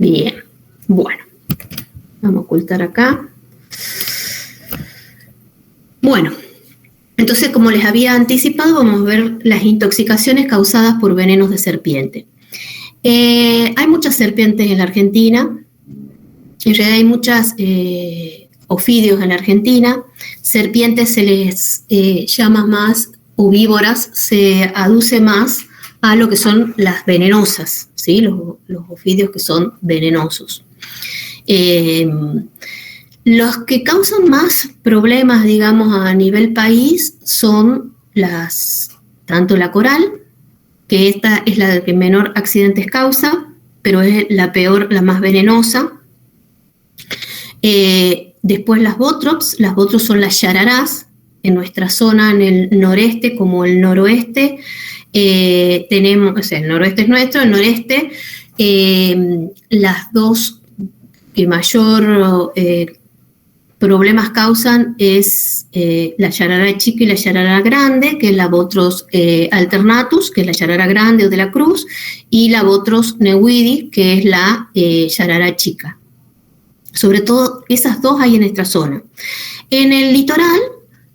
Bien, bueno, vamos a ocultar acá. Bueno, entonces, como les había anticipado, vamos a ver las intoxicaciones causadas por venenos de serpiente. Hay muchas serpientes en la Argentina. En realidad hay muchas ofidios en la Argentina. Serpientes se les llama más, o víboras, se aduce más a lo que son las venenosas, ¿sí? Los ofidios que son venenosos. Los que causan más problemas, digamos, a nivel país son tanto la coral, que esta es la que menor accidentes causa, pero es la peor, la más venenosa. Después las botrops son las yararás. En nuestra zona, en el noreste como el noroeste, tenemos, o sea, el noroeste es nuestro, el noreste, las dos que mayor problemas causan es la yarará chica y la yarará grande, que es la Botros alternatus, que es la yarará grande o de la cruz, y la Botros newidis, que es la yarará chica. Sobre todo esas dos hay en nuestra zona. En el litoral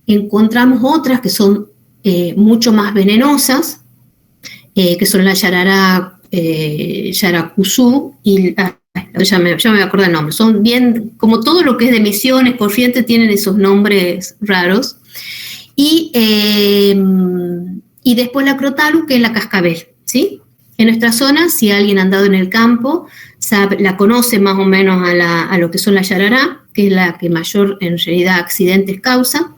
encontramos otras que son mucho más venenosas, que son la yarará yaracuzú y ya me voy a acordar el nombre. Son bien, como todo lo que es de Misiones, Corrientes, tienen esos nombres raros. Y después la Crotalus, que es la cascabel, ¿sí? En nuestra zona, si alguien ha andado en el campo, la conoce más o menos a lo que son las yarará, que es la que mayor en realidad accidentes causa,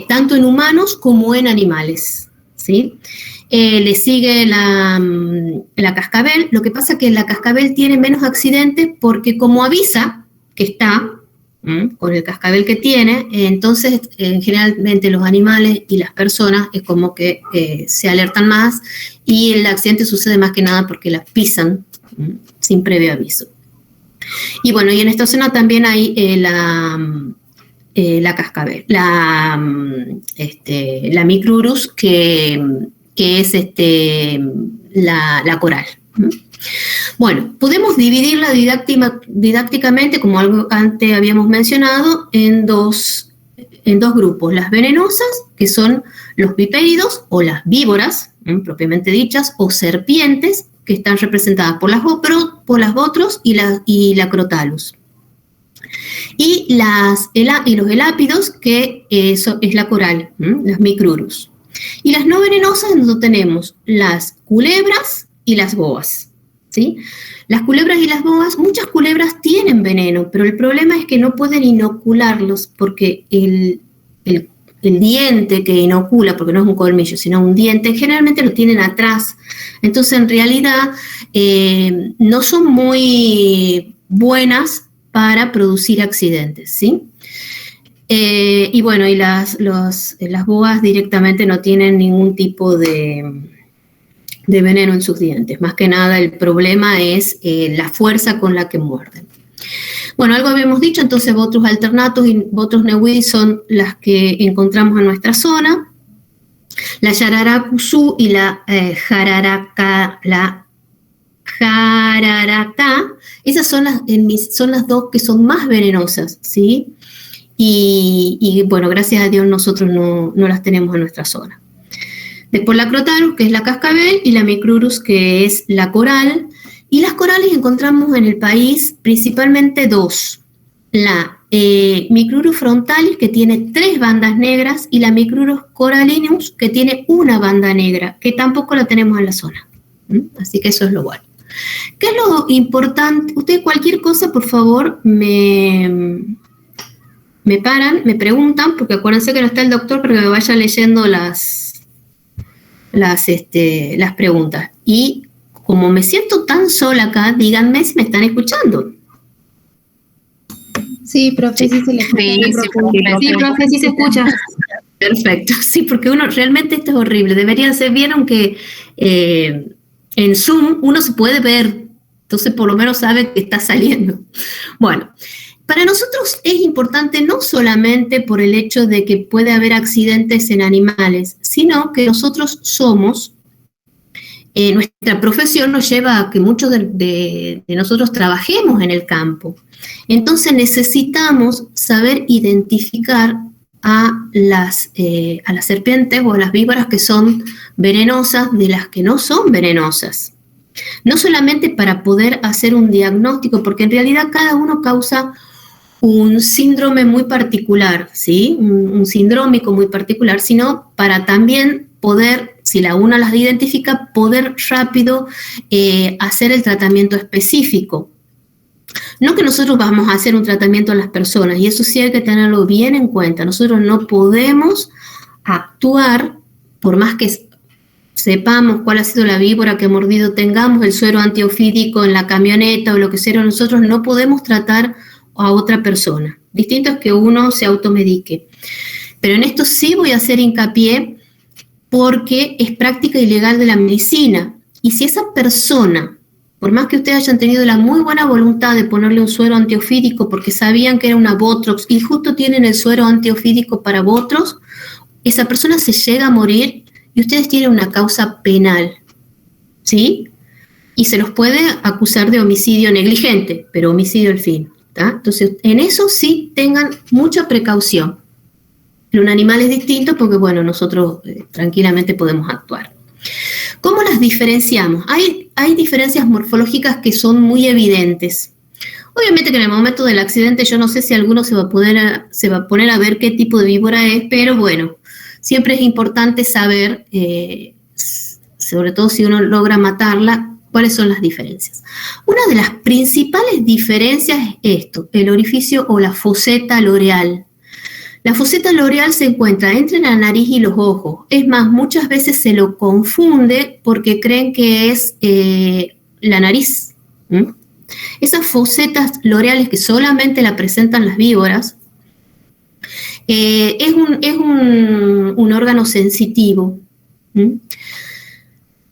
tanto en humanos como en animales, ¿sí? Le sigue la cascabel. Lo que pasa es que la cascabel tiene menos accidentes porque como avisa que está con el cascabel que tiene, entonces generalmente los animales y las personas es como que se alertan más y el accidente sucede más que nada porque las pisan sin previo aviso. Y bueno, y en esta zona también hay la cascabel, la Micrurus, que es la coral. Bueno, podemos dividirla didácticamente, como algo antes habíamos mencionado, en dos grupos. Las venenosas, que son los vipéridos o las víboras, propiamente dichas, o serpientes, que están representadas por las botros y la crotalus. Y los elápidos, que es la coral, las micrurus. Y las no venenosas, donde tenemos las culebras y las boas, ¿sí? Las culebras y las boas, muchas culebras tienen veneno, pero el problema es que no pueden inocularlos porque el diente que inocula, porque no es un colmillo, sino un diente, generalmente lo tienen atrás. Entonces, en realidad, no son muy buenas para producir accidentes, ¿sí? Y bueno, y las boas directamente no tienen ningún tipo de veneno en sus dientes. Más que nada el problema es la fuerza con la que muerden. Bueno, algo habíamos dicho, entonces Botrus alternatus y Botrus newidis son las que encontramos en nuestra zona. La yararacuzú y la jararaca, esas son las dos que son más venenosas, ¿sí? Y bueno, gracias a Dios nosotros no las tenemos en nuestra zona. Después la Crotalus, que es la cascabel, y la Micrurus, que es la coral. Y las corales encontramos en el país principalmente dos. La Micrurus frontalis, que tiene 3 bandas negras, y la Micrurus corallinus, que tiene una banda negra, que tampoco la tenemos en la zona. Así que eso es lo bueno. ¿Qué es lo importante? Ustedes cualquier cosa, por favor, me paran, me preguntan, porque acuérdense que no está el doctor para que me vaya leyendo las preguntas. Y como me siento tan sola acá, díganme si me están escuchando. Sí, profe, sí se le escucha. Sí, profe, sí se escucha. Perfecto, sí, porque realmente esto es horrible. Debería ser bien, aunque en Zoom uno se puede ver, entonces por lo menos sabe que está saliendo. Bueno, para nosotros es importante no solamente por el hecho de que puede haber accidentes en animales, sino que nosotros somos nuestra profesión nos lleva a que muchos de nosotros trabajemos en el campo. Entonces necesitamos saber identificar a las serpientes o a las víboras que son venenosas de las que no son venenosas. No solamente para poder hacer un diagnóstico, porque en realidad cada uno causa un síndrome muy particular, ¿sí? Un sindrómico muy particular, sino para también poder, si la una las identifica, poder rápido hacer el tratamiento específico. No que nosotros vamos a hacer un tratamiento a las personas, y eso sí hay que tenerlo bien en cuenta. Nosotros no podemos actuar, por más que sepamos cuál ha sido la víbora que ha mordido, tengamos el suero antiofídico en la camioneta o lo que sea, nosotros no podemos tratar a otra persona. Distinto es que uno se automedique. Pero en esto sí voy a hacer hincapié porque es práctica ilegal de la medicina. Y si esa persona, por más que ustedes hayan tenido la muy buena voluntad de ponerle un suero antiofídico porque sabían que era una Botrox y justo tienen el suero antiofídico para Botrox, esa persona se llega a morir y ustedes tienen una causa penal, ¿sí? Y se los puede acusar de homicidio negligente, pero homicidio al fin, ¿tá? Entonces, en eso sí tengan mucha precaución. En un animal es distinto porque, bueno, nosotros tranquilamente podemos actuar. ¿Cómo las diferenciamos? Hay diferencias morfológicas que son muy evidentes. Obviamente que en el momento del accidente yo no sé si alguno se va a poner a ver qué tipo de víbora es, pero bueno, siempre es importante saber, sobre todo si uno logra matarla, cuáles son las diferencias. Una de las principales diferencias es esto, el orificio o la foseta loreal. La foseta loreal se encuentra entre la nariz y los ojos. Es más, muchas veces se lo confunde porque creen que es la nariz. Esas fosetas loreales que solamente la presentan las víboras, es un órgano sensitivo.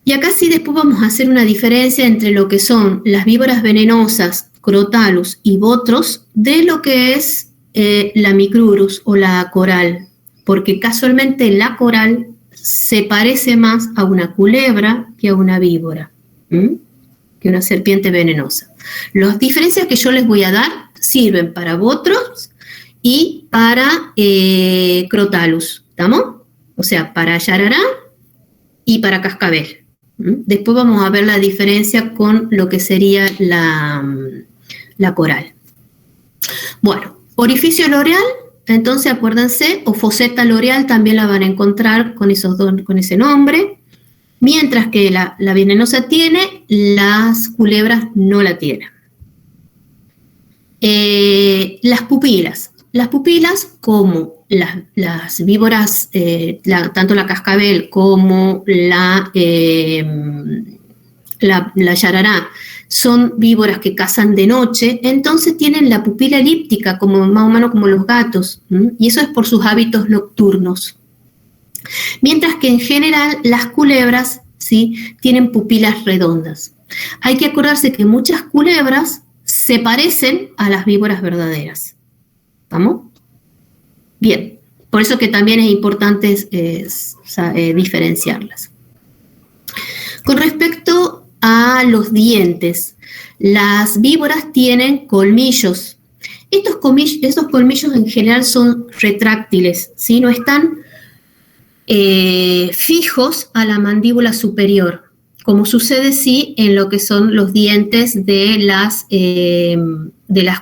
Y acá sí después vamos a hacer una diferencia entre lo que son las víboras venenosas, Crotalus y Botrox, de lo que es la Micrurus o la coral, porque casualmente la coral se parece más a una culebra que a una víbora, que una serpiente venenosa. Las diferencias que yo les voy a dar sirven para Botrox y para Crotalus, ¿estamos? O sea, para yarará y para cascabel. Después vamos a ver la diferencia con lo que sería la coral. Bueno, orificio loreal, entonces acuérdense, o foseta loreal también la van a encontrar con ese nombre, mientras que la venenosa tiene, las culebras no la tienen. Las pupilas como las víboras, tanto la cascabel como la yarará, son víboras que cazan de noche, entonces tienen la pupila elíptica, como más o menos como los gatos, y eso es por sus hábitos nocturnos. Mientras que en general las culebras, ¿sí?, tienen pupilas redondas. Hay que acordarse que muchas culebras se parecen a las víboras verdaderas. ¿Vamos? Bien, por eso que también es importante diferenciarlas. Con respecto a los dientes, las víboras tienen colmillos. Estos colmillos en general son retráctiles, ¿sí? No están fijos a la mandíbula superior, como sucede sí en lo que son los dientes de las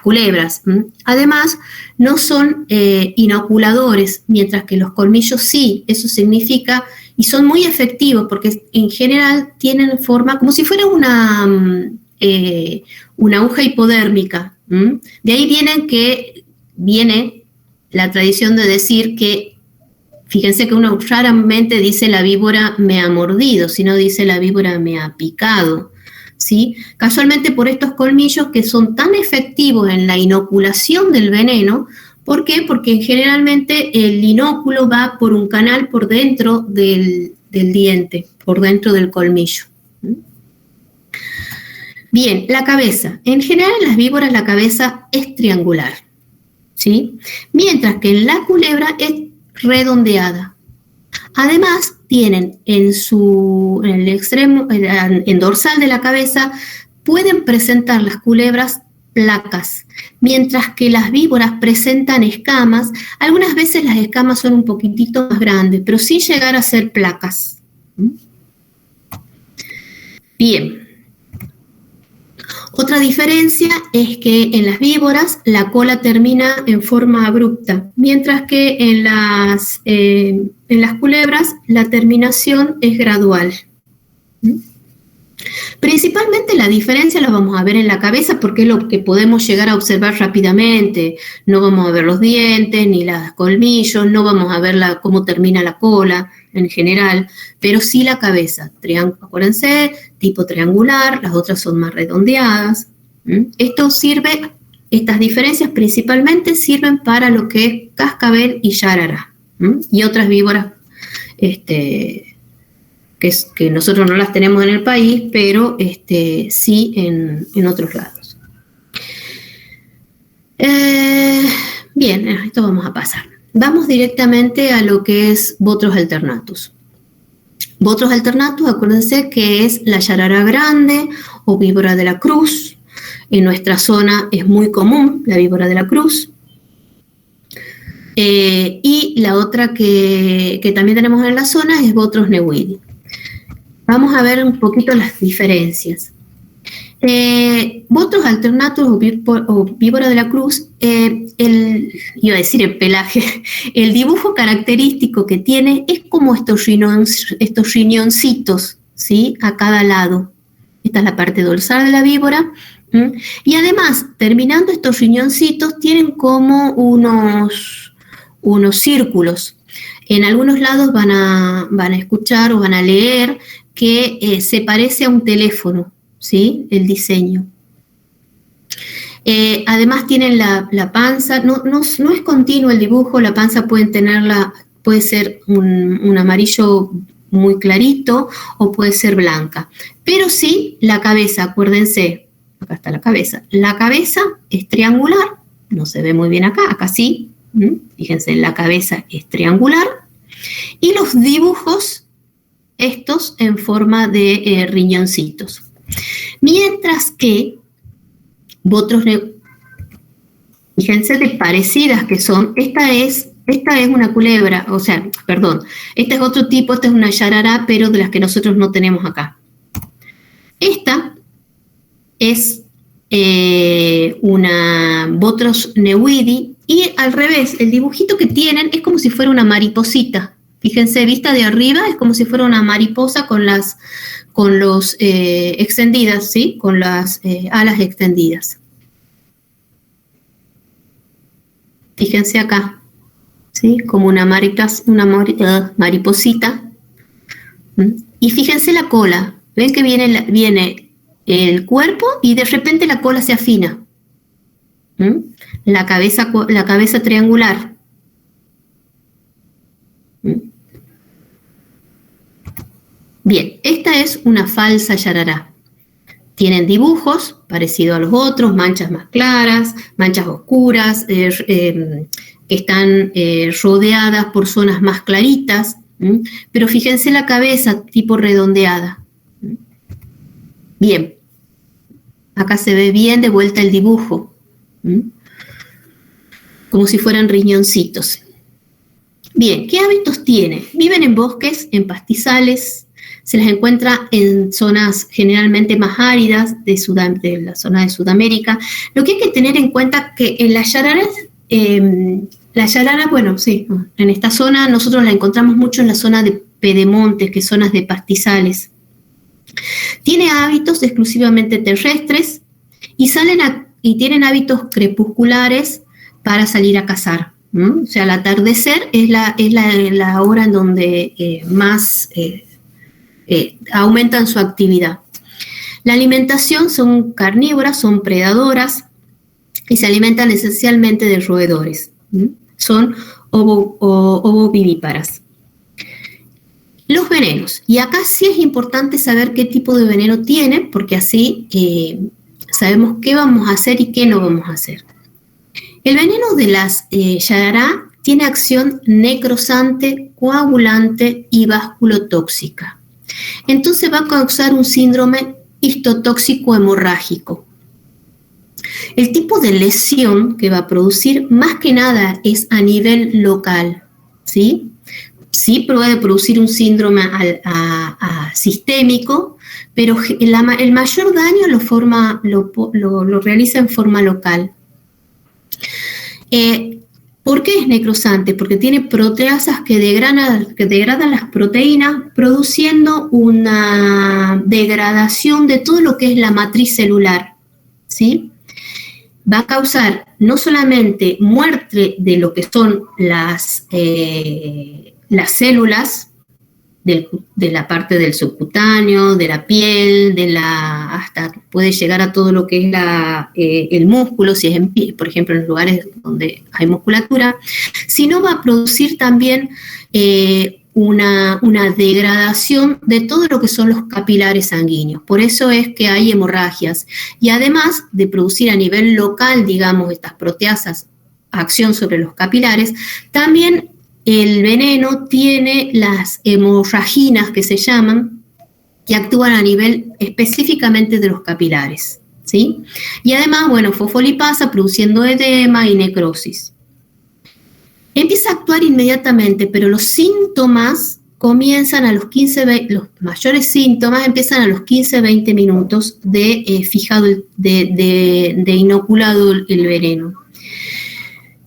culebras. Además, no son inoculadores, mientras que los colmillos sí. Eso significa, y son muy efectivos porque en general tienen forma como si fuera una aguja hipodérmica. De ahí viene la tradición de decir que, fíjense que uno raramente dice la víbora me ha mordido, sino dice la víbora me ha picado, ¿sí? Casualmente por estos colmillos que son tan efectivos en la inoculación del veneno. ¿Por qué? Porque generalmente el inóculo va por un canal por dentro del diente, por dentro del colmillo. Bien, la cabeza. En general en las víboras la cabeza es triangular, ¿sí? Mientras que en la culebra es redondeada. Además, tienen en el extremo, en dorsal de la cabeza, pueden presentar las culebras placas, mientras que las víboras presentan escamas. Algunas veces las escamas son un poquitito más grandes, pero sin llegar a ser placas. Bien. Otra diferencia es que en las víboras la cola termina en forma abrupta, mientras que en las culebras la terminación es gradual. Principalmente la diferencia la vamos a ver en la cabeza porque es lo que podemos llegar a observar rápidamente. No vamos a ver los dientes ni los colmillos, no vamos a ver cómo termina la cola en general, pero sí la cabeza. Acuérdense, tipo triangular, las otras son más redondeadas. Estas diferencias principalmente sirven para lo que es cascabel y yarará, y otras víboras que nosotros no las tenemos en el país, pero sí en otros lados. Bien, esto vamos a pasar. Vamos directamente a lo que es Botrus alternatus. Botrus alternatus, acuérdense que es la yarará grande o víbora de la cruz. En nuestra zona es muy común la víbora de la cruz. Y la otra que también tenemos en la zona es Botrus neuwidii. Vamos a ver un poquito las diferencias. Botrus alternatus o víbora de la cruz, iba a decir el pelaje, el dibujo característico que tiene es como estos riñoncitos, ¿sí? A cada lado. Esta es la parte dorsal de la víbora. Y además, terminando estos riñoncitos, tienen como unos círculos. En algunos lados van a escuchar o van a leer que se parece a un teléfono, ¿sí? El diseño. Además tienen la panza, no es continuo el dibujo, la panza puede ser un amarillo muy clarito o puede ser blanca. Pero sí, la cabeza, acuérdense, acá está la cabeza es triangular, no se ve muy bien acá sí, fíjense, la cabeza es triangular y los dibujos estos en forma de riñoncitos. Mientras que Botrus fíjense de parecidas que son, esta es una culebra, este es otro tipo, esta es una yarará, pero de las que nosotros no tenemos acá. Esta es una Botrus neuwidii y al revés, el dibujito que tienen es como si fuera una mariposita. Fíjense, vista de arriba es como si fuera una mariposa con los extendidas, ¿sí? Con las alas extendidas. Fíjense acá, ¿sí? Como una mariposita. Y fíjense la cola. Ven que viene el cuerpo y de repente la cola se afina. La cabeza triangular. Bien, esta es una falsa yarará. Tienen dibujos parecidos a los otros, manchas más claras, manchas oscuras, que están rodeadas por zonas más claritas, pero fíjense la cabeza tipo redondeada. Bien, acá se ve bien de vuelta el dibujo, como si fueran riñoncitos. Bien, ¿qué hábitos tiene? Viven en bosques, en pastizales, se las encuentra en zonas generalmente más áridas de la zona de Sudamérica. Lo que hay que tener en cuenta que en las yararas, bueno, sí, en esta zona nosotros la encontramos mucho en la zona de pedemontes, que son zonas de pastizales. Tiene hábitos exclusivamente terrestres y tienen hábitos crepusculares para salir a cazar. O sea, al atardecer es la hora en donde más aumentan su actividad. La alimentación son carnívoras, son predadoras y se alimentan esencialmente de roedores. Son ovovivíparas. Los venenos. Y acá sí es importante saber qué tipo de veneno tiene, porque así sabemos qué vamos a hacer y qué no vamos a hacer. El veneno de las yarará tiene acción necrosante, coagulante y vasculotóxica. Entonces va a causar un síndrome histotóxico hemorrágico. El tipo de lesión que va a producir más que nada es a nivel local, ¿sí? Sí puede producir un síndrome sistémico, pero el mayor daño lo realiza en forma local. ¿Por qué es necrosante? Porque tiene proteasas que degradan las proteínas, produciendo una degradación de todo lo que es la matriz celular, ¿sí? Va a causar no solamente muerte de lo que son las células de la parte del subcutáneo, de la piel, hasta puede llegar a todo lo que es el músculo, si es por ejemplo en los lugares donde hay musculatura, sino va a producir también una degradación de todo lo que son los capilares sanguíneos. Por eso es que hay hemorragias. Y además de producir a nivel local, digamos, estas proteasas, acción sobre los capilares, también el veneno tiene las hemorraginas que se llaman, que actúan a nivel específicamente de los capilares, ¿sí? Y además, bueno, fosfolipasa produciendo edema y necrosis. Empieza a actuar inmediatamente, pero los síntomas comienzan a los los mayores síntomas empiezan a los 15-20 minutos de fijado, de inoculado el veneno.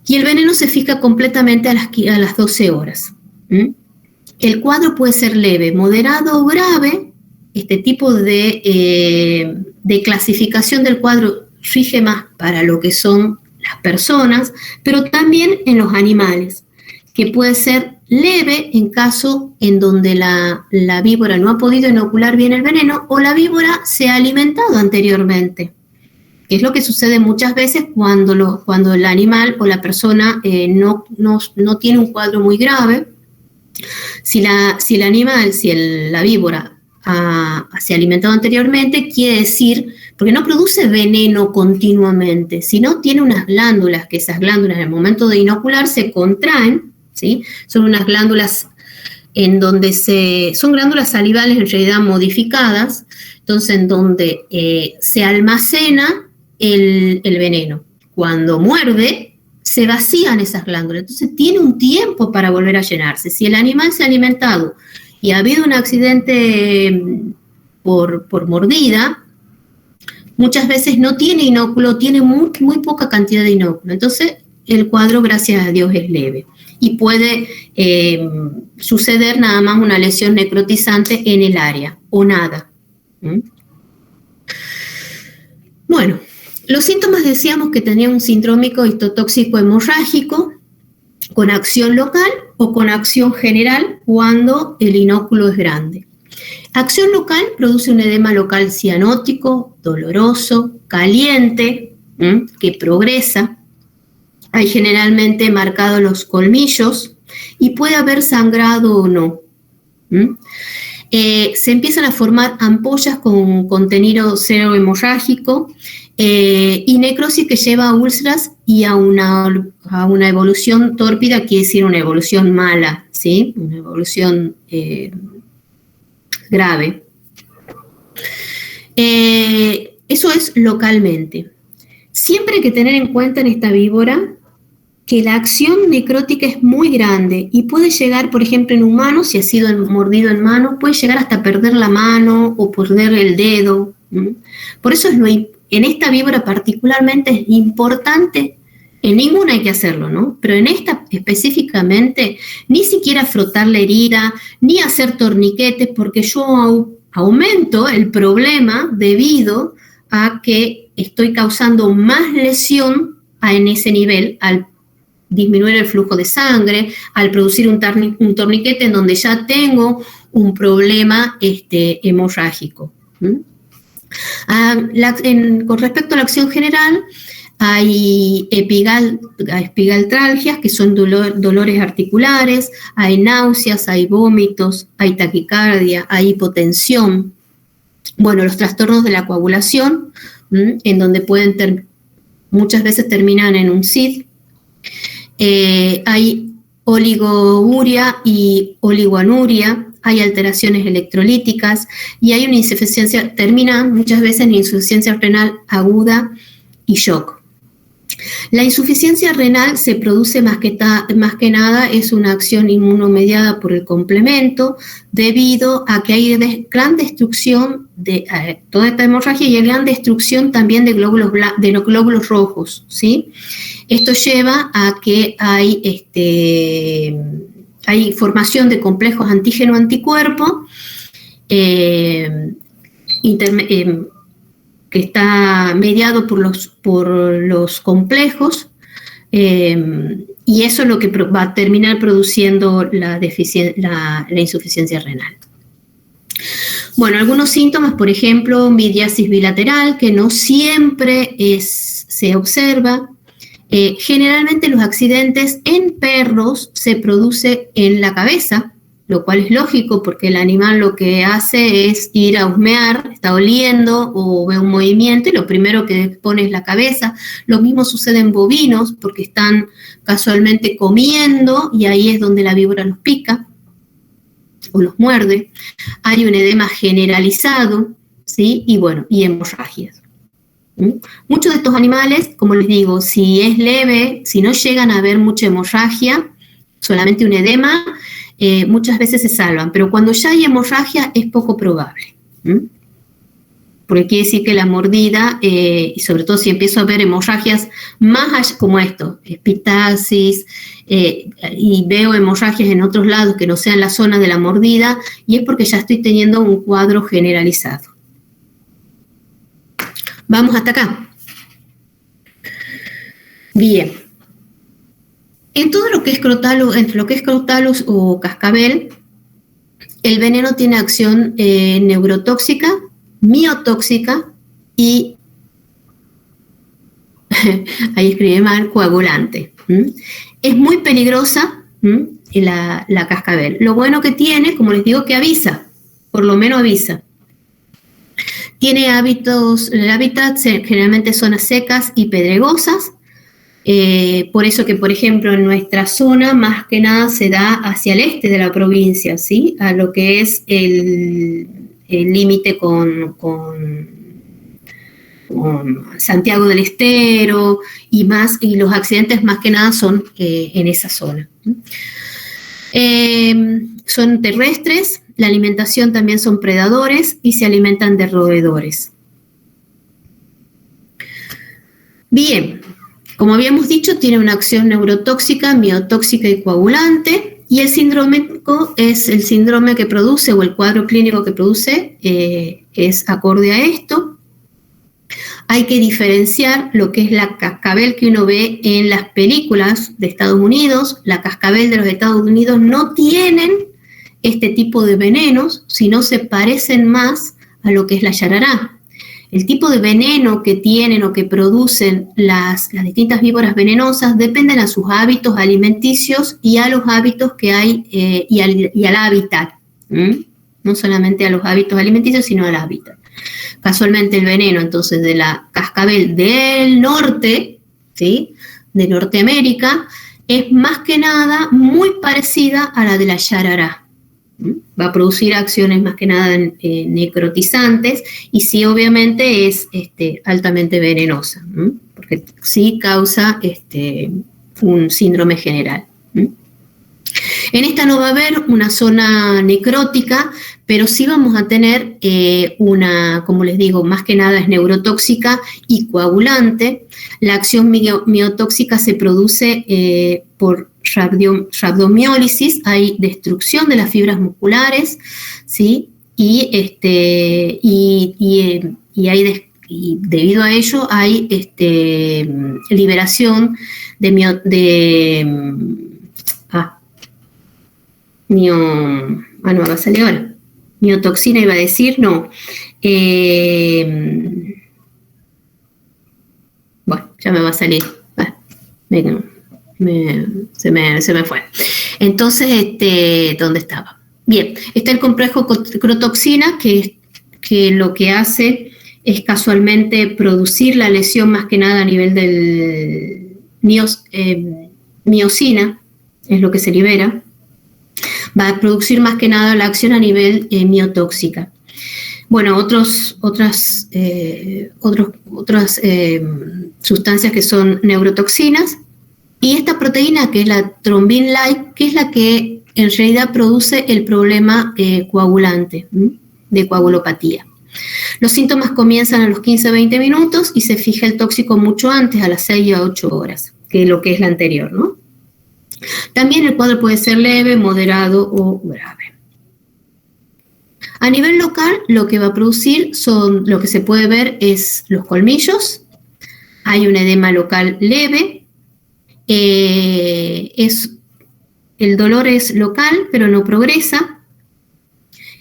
Y el veneno se fija completamente a las 12 horas. El cuadro puede ser leve, moderado o grave. Este tipo de clasificación del cuadro rige más para lo que son las personas, pero también en los animales, que puede ser leve en caso en donde la víbora no ha podido inocular bien el veneno o la víbora se ha alimentado anteriormente. Es lo que sucede muchas veces cuando el animal o la persona no tiene un cuadro muy grave. Si la víbora se ha alimentado anteriormente, quiere decir, porque no produce veneno continuamente, sino tiene unas glándulas, que esas glándulas en el momento de inocular se contraen, ¿sí? Son unas glándulas son glándulas salivales en realidad modificadas, entonces en donde se almacena el veneno. Cuando muerde, se vacían esas glándulas, entonces tiene un tiempo para volver a llenarse. Si el animal se ha alimentado y ha habido un accidente por mordida, muchas veces no tiene inóculo, tiene muy poca cantidad de inóculo, entonces el cuadro, gracias a Dios, es leve. Y puede suceder nada más una lesión necrotizante en el área, o nada. Bueno, los síntomas decíamos que tenía un sindrómico histotóxico hemorrágico con acción local o con acción general cuando el inóculo es grande. Acción local produce un edema local cianótico, doloroso, caliente, que progresa. Hay generalmente marcados los colmillos y puede haber sangrado o no. Se empiezan a formar ampollas con contenido cero hemorrágico y necrosis que lleva a úlceras y a una evolución tórpida, quiere decir una evolución mala, ¿sí? Una evolución grave. Eso es localmente. Siempre hay que tener en cuenta en esta víbora que la acción necrótica es muy grande y puede llegar, por ejemplo, en humanos, si ha sido mordido en mano, puede llegar hasta perder la mano o perder el dedo. Por eso en esta víbora particularmente es importante, en ninguna hay que hacerlo, ¿no? Pero en esta específicamente, ni siquiera frotar la herida, ni hacer torniquetes, porque yo aumento el problema debido a que estoy causando más lesión en ese nivel al disminuir el flujo de sangre, al producir un torniquete en donde ya tengo un problema hemorrágico. Con respecto a la acción general, hay epigaltralgias, que son dolores articulares, hay náuseas, hay vómitos, hay taquicardia, hay hipotensión. Bueno, los trastornos de la coagulación, en donde muchas veces terminan en un SID. Hay oligouria y oligoanuria, hay alteraciones electrolíticas y hay una insuficiencia, termina muchas veces en insuficiencia renal aguda y shock. La insuficiencia renal se produce más que nada, es una acción inmunomediada por el complemento, debido a que hay gran destrucción de toda esta hemorragia y hay gran destrucción también de los glóbulos rojos, ¿sí? Esto lleva a que hay formación de complejos antígeno-anticuerpo, que está mediado por los complejos, y eso es lo que va a terminar produciendo la insuficiencia renal. Bueno, algunos síntomas, por ejemplo, miriasis bilateral, que no siempre se observa. Generalmente los accidentes en perros se produce en la cabeza, lo cual es lógico porque el animal lo que hace es ir a husmear, está oliendo o ve un movimiento y lo primero que pone es la cabeza. Lo mismo sucede en bovinos porque están casualmente comiendo y ahí es donde la víbora los pica o los muerde. Hay un edema generalizado, ¿sí? Y bueno, y hemorragias. Muchos de estos animales, como les digo, si es leve, si no llegan a haber mucha hemorragia, solamente un edema, muchas veces se salvan, pero cuando ya hay hemorragia es poco probable, porque quiere decir que la mordida, y sobre todo si empiezo a ver hemorragias más allá, como esto, epistaxis, y veo hemorragias en otros lados que no sean la zona de la mordida, y es porque ya estoy teniendo un cuadro generalizado. Vamos hasta acá. Bien. En todo lo que es Crotalus o cascabel, el veneno tiene acción neurotóxica, miotóxica y, ahí escribí mal, coagulante. Es muy peligrosa la cascabel. Lo bueno que tiene, como les digo, que avisa, por lo menos avisa. Tiene el hábitat generalmente zonas secas y pedregosas. Por eso que, por ejemplo, en nuestra zona más que nada se da hacia el este de la provincia, ¿sí? A lo que es el límite con Santiago del Estero y los accidentes más que nada son en esa zona. Son terrestres, la alimentación también son predadores y se alimentan de roedores. Bien. Como habíamos dicho, tiene una acción neurotóxica, miotóxica y coagulante, y el sindrómico es el síndrome que produce, o el cuadro clínico que produce, es acorde a esto. Hay que diferenciar lo que es la cascabel que uno ve en las películas de Estados Unidos. La cascabel de los Estados Unidos no tienen este tipo de venenos, sino se parecen más a lo que es la yarará. El tipo de veneno que tienen o que producen las distintas víboras venenosas dependen a sus hábitos alimenticios y a los hábitos que hay y al hábitat. No solamente a los hábitos alimenticios, sino al hábitat. Casualmente el veneno, entonces, de la cascabel del norte, ¿sí? De Norteamérica, es más que nada muy parecida a la de la yarará. Va a producir acciones más que nada necrotizantes y sí, obviamente es altamente venenosa, porque sí causa un síndrome general. En esta no va a haber una zona necrótica, pero sí vamos a tener como les digo, más que nada es neurotóxica y coagulante. La acción miotóxica se produce por rhabdomiólisis, hay destrucción de las fibras musculares, ¿sí? Y debido a ello hay liberación no va a salir ahora. Miotoxina iba a decir, no. Bueno, ya me va a salir. Se me fue. Entonces, ¿dónde estaba? Bien, está el complejo crotoxina, que lo que hace es casualmente producir la lesión más que nada a nivel del miocina, es lo que se libera. Va a producir más que nada la acción a nivel miotóxica. Bueno, otras sustancias que son neurotoxinas, y esta proteína que es la thrombin-like, que es la que en realidad produce el problema coagulante de coagulopatía. Los síntomas comienzan a los 15-20 minutos y se fija el tóxico mucho antes, a las 6 a 8 horas, que es lo que es la anterior, ¿no? También el cuadro puede ser leve, moderado o grave. A nivel local, lo que va a producir lo que se puede ver es los colmillos, hay un edema local leve, el dolor es local pero no progresa,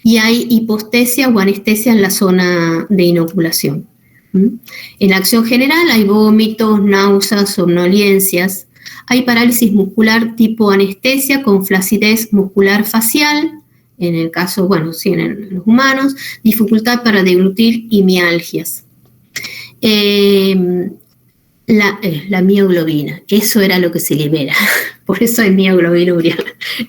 y hay hipostesia o anestesia en la zona de inoculación. En la acción general hay vómitos, náuseas, somnolencias, hay parálisis muscular tipo anestesia con flacidez muscular facial, en el caso, bueno, sí, en los humanos, dificultad para deglutir y mialgias. La mioglobina, eso era lo que se libera, por eso es mioglobinuria,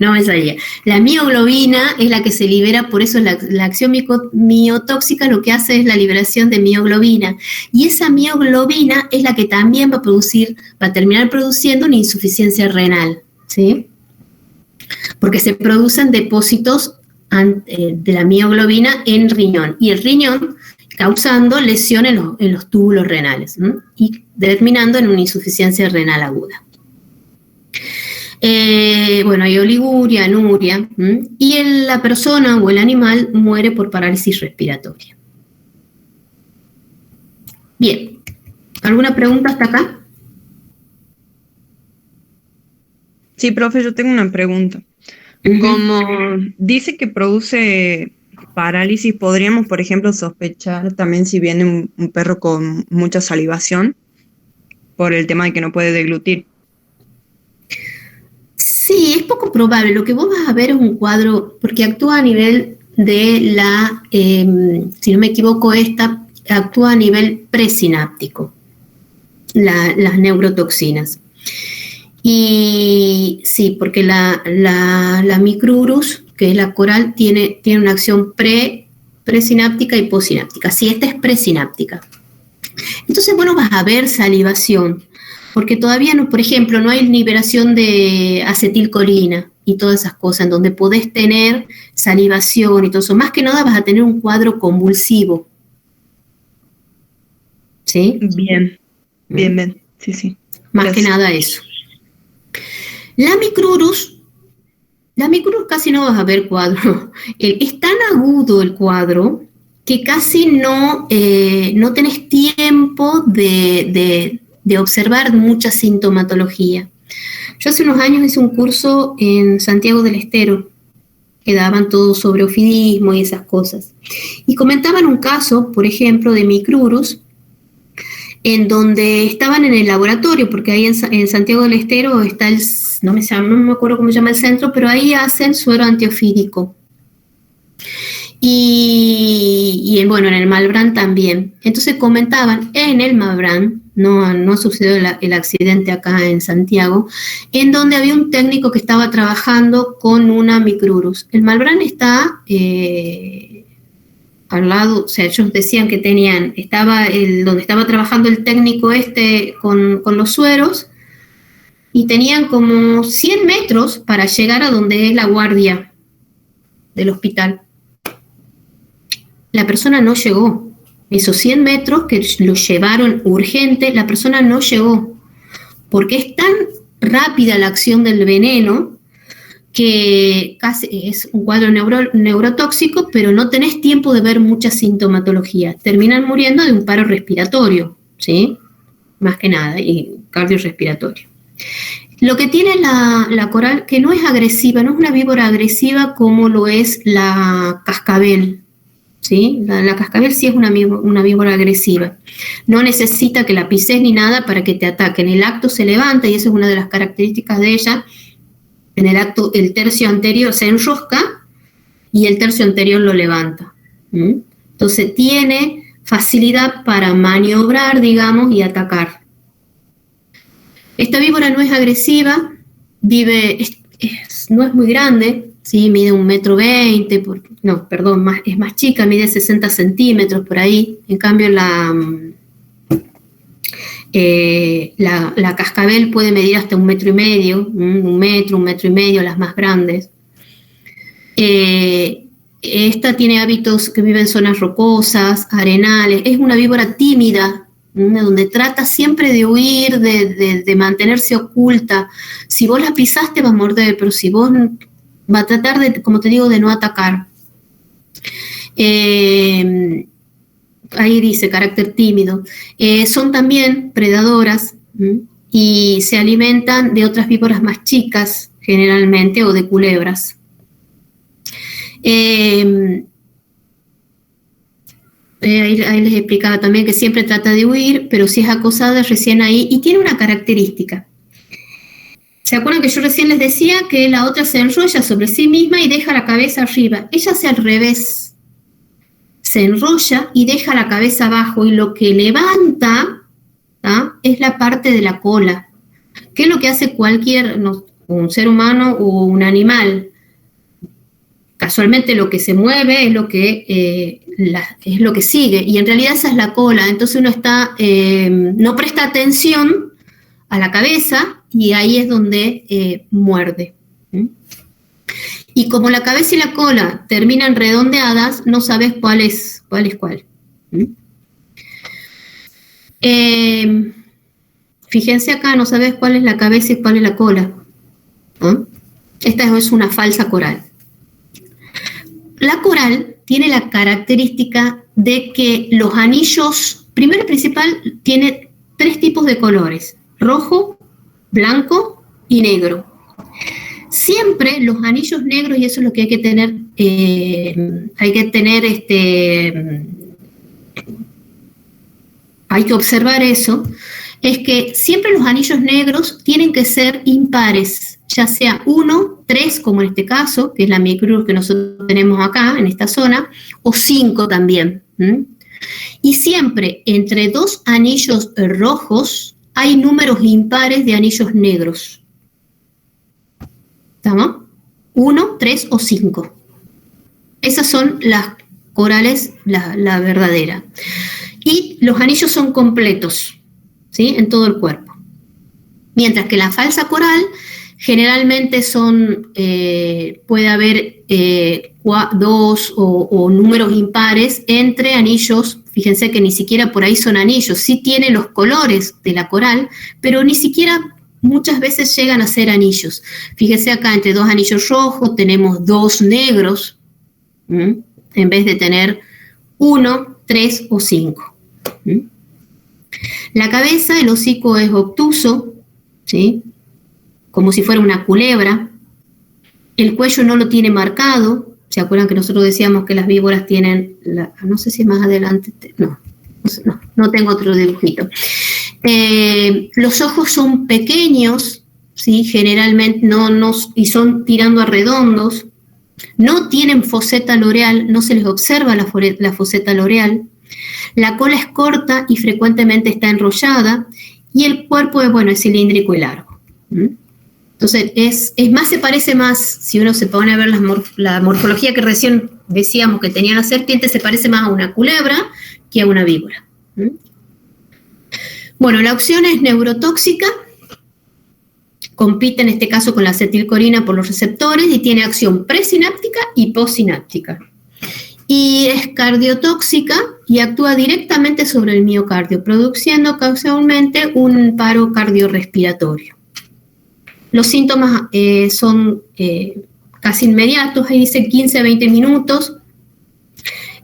no me salía. La mioglobina es la que se libera, por eso la acción miotóxica lo que hace es la liberación de mioglobina, y esa mioglobina es la que también va a terminar produciendo una insuficiencia renal, ¿sí? Porque se producen depósitos de la mioglobina en riñón, y el riñón causando lesión en los túbulos renales, ¿sí? Y terminando en una insuficiencia renal aguda. Bueno, hay oliguria, anuria, ¿sí? Y la persona o el animal muere por parálisis respiratoria. Bien, ¿alguna pregunta hasta acá? Sí, profe, yo tengo una pregunta. Como dice que produce parálisis, ¿podríamos, por ejemplo, sospechar también si viene un perro con mucha salivación por el tema de que no puede deglutir? Sí, es poco probable. Lo que vos vas a ver es un cuadro, porque actúa a nivel de si no me equivoco, actúa a nivel presináptico, las neurotoxinas. Y sí, porque la micrurus, que es la coral, tiene una acción presináptica y posináptica. Sí, esta es presináptica. Entonces, bueno, vas a ver salivación, porque todavía no, por ejemplo, no hay liberación de acetilcolina y todas esas cosas, en donde podés tener salivación y todo eso. Más que nada vas a tener un cuadro convulsivo. ¿Sí? Bien, sí. Más Gracias. Que nada eso. La micrurus casi no vas a ver cuadro. Es tan agudo el cuadro que casi no tenés tiempo de observar mucha sintomatología. Yo hace unos años hice un curso en Santiago del Estero, que daban todo sobre ofidismo y esas cosas. Y comentaban un caso, por ejemplo, de micrurus, en donde estaban en el laboratorio, porque ahí en Santiago del Estero está no me acuerdo cómo se llama el centro, pero ahí hacen suero antiofídico. Y bueno, en el Malbrán también. Entonces comentaban, en el Malbrán, no sucedió el accidente acá en Santiago, en donde había un técnico que estaba trabajando con una micrurus. El Malbrán está al lado, o sea, ellos decían que donde estaba trabajando el técnico con los sueros, y tenían como 100 metros para llegar a donde es la guardia del hospital. La persona no llegó. Esos 100 metros que lo llevaron urgente, la persona no llegó, porque es tan rápida la acción del veneno que casi es un cuadro neurotóxico, pero no tenés tiempo de ver mucha sintomatología. Terminan muriendo de un paro respiratorio, ¿sí? Más que nada, y cardiorrespiratorio. Lo que tiene la coral, que no es agresiva, no es una víbora agresiva como lo es la cascabel, ¿sí? La cascabel sí es una víbora agresiva. No necesita que la pises ni nada para que te ataque. En el acto se levanta, y esa es una de las características de ella. En el acto, el tercio anterior se enrosca y el tercio anterior lo levanta. Entonces tiene facilidad para maniobrar, digamos, y atacar. Esta víbora no es agresiva, no es muy grande, ¿sí? Mide 1,20 m, es más chica, mide 60 centímetros por ahí. En cambio, la cascabel puede medir hasta 1,5 m, 1,5 m, las más grandes. Esta tiene hábitos que vive en zonas rocosas, arenales, es una víbora tímida, donde trata siempre de huir, de mantenerse oculta. Si vos la pisaste va a morder, pero si vos va a tratar de, como te digo, de no atacar. Ahí dice carácter tímido. Son también predadoras y se alimentan de otras víboras más chicas, generalmente, o de culebras. Ahí les explicaba también que siempre trata de huir, pero si es acosada es recién ahí, y tiene una característica. ¿Se acuerdan que yo recién les decía que la otra se enrolla sobre sí misma y deja la cabeza arriba? Ella hace al revés, se enrolla y deja la cabeza abajo, y lo que levanta es la parte de la cola. ¿Qué es lo que hace un ser humano o un animal? Casualmente lo que se mueve es lo que sigue, y en realidad esa es la cola. Entonces uno no presta atención a la cabeza, y ahí es donde muerde. Y como la cabeza y la cola terminan redondeadas, no sabes cuál es cuál. Fíjense acá, no sabes cuál es la cabeza y cuál es la cola. Esta es una falsa coral. La coral tiene la característica de que los anillos, primero y principal, tiene 3 tipos de colores: rojo, blanco y negro. Siempre los anillos negros, y eso es lo que hay que tener, hay que observar eso, es que siempre los anillos negros tienen que ser impares, ya sea 1, 3, como en este caso, que es la micrurus que nosotros tenemos acá, en esta zona, o 5 también. Y siempre entre 2 anillos rojos hay números impares de anillos negros. ¿Estamos? 1, 3 o 5. Esas son las corales, la verdadera. Y los anillos son completos, ¿sí? En todo el cuerpo. Mientras que la falsa coral generalmente puede haber 2 o números impares entre anillos. Fíjense que ni siquiera por ahí son anillos, sí tiene los colores de la coral, pero ni siquiera muchas veces llegan a ser anillos. Fíjense acá, entre 2 anillos rojos tenemos 2 negros, en vez de tener 1, 3 o 5. La cabeza, el hocico es obtuso, ¿sí? Como si fuera una culebra. El cuello no lo tiene marcado. ¿Se acuerdan que nosotros decíamos que las víboras tienen, no sé si más adelante, no tengo otro dibujito. Los ojos son pequeños, ¿sí? Generalmente y son tirando a redondos. No tienen foseta loreal, no se les observa la foseta loreal. La cola es corta y frecuentemente está enrollada, y el cuerpo es cilíndrico y largo. Entonces, se parece más, si uno se pone a ver la morfología que recién decíamos que tenía la serpiente, se parece más a una culebra que a una víbora. Bueno, la opción es neurotóxica, compite en este caso con la acetilcolina por los receptores y tiene acción presináptica y postsináptica. Y es cardiotóxica y actúa directamente sobre el miocardio, produciendo causalmente un paro cardiorrespiratorio. Los síntomas son casi inmediatos, ahí dice 15 a 20 minutos,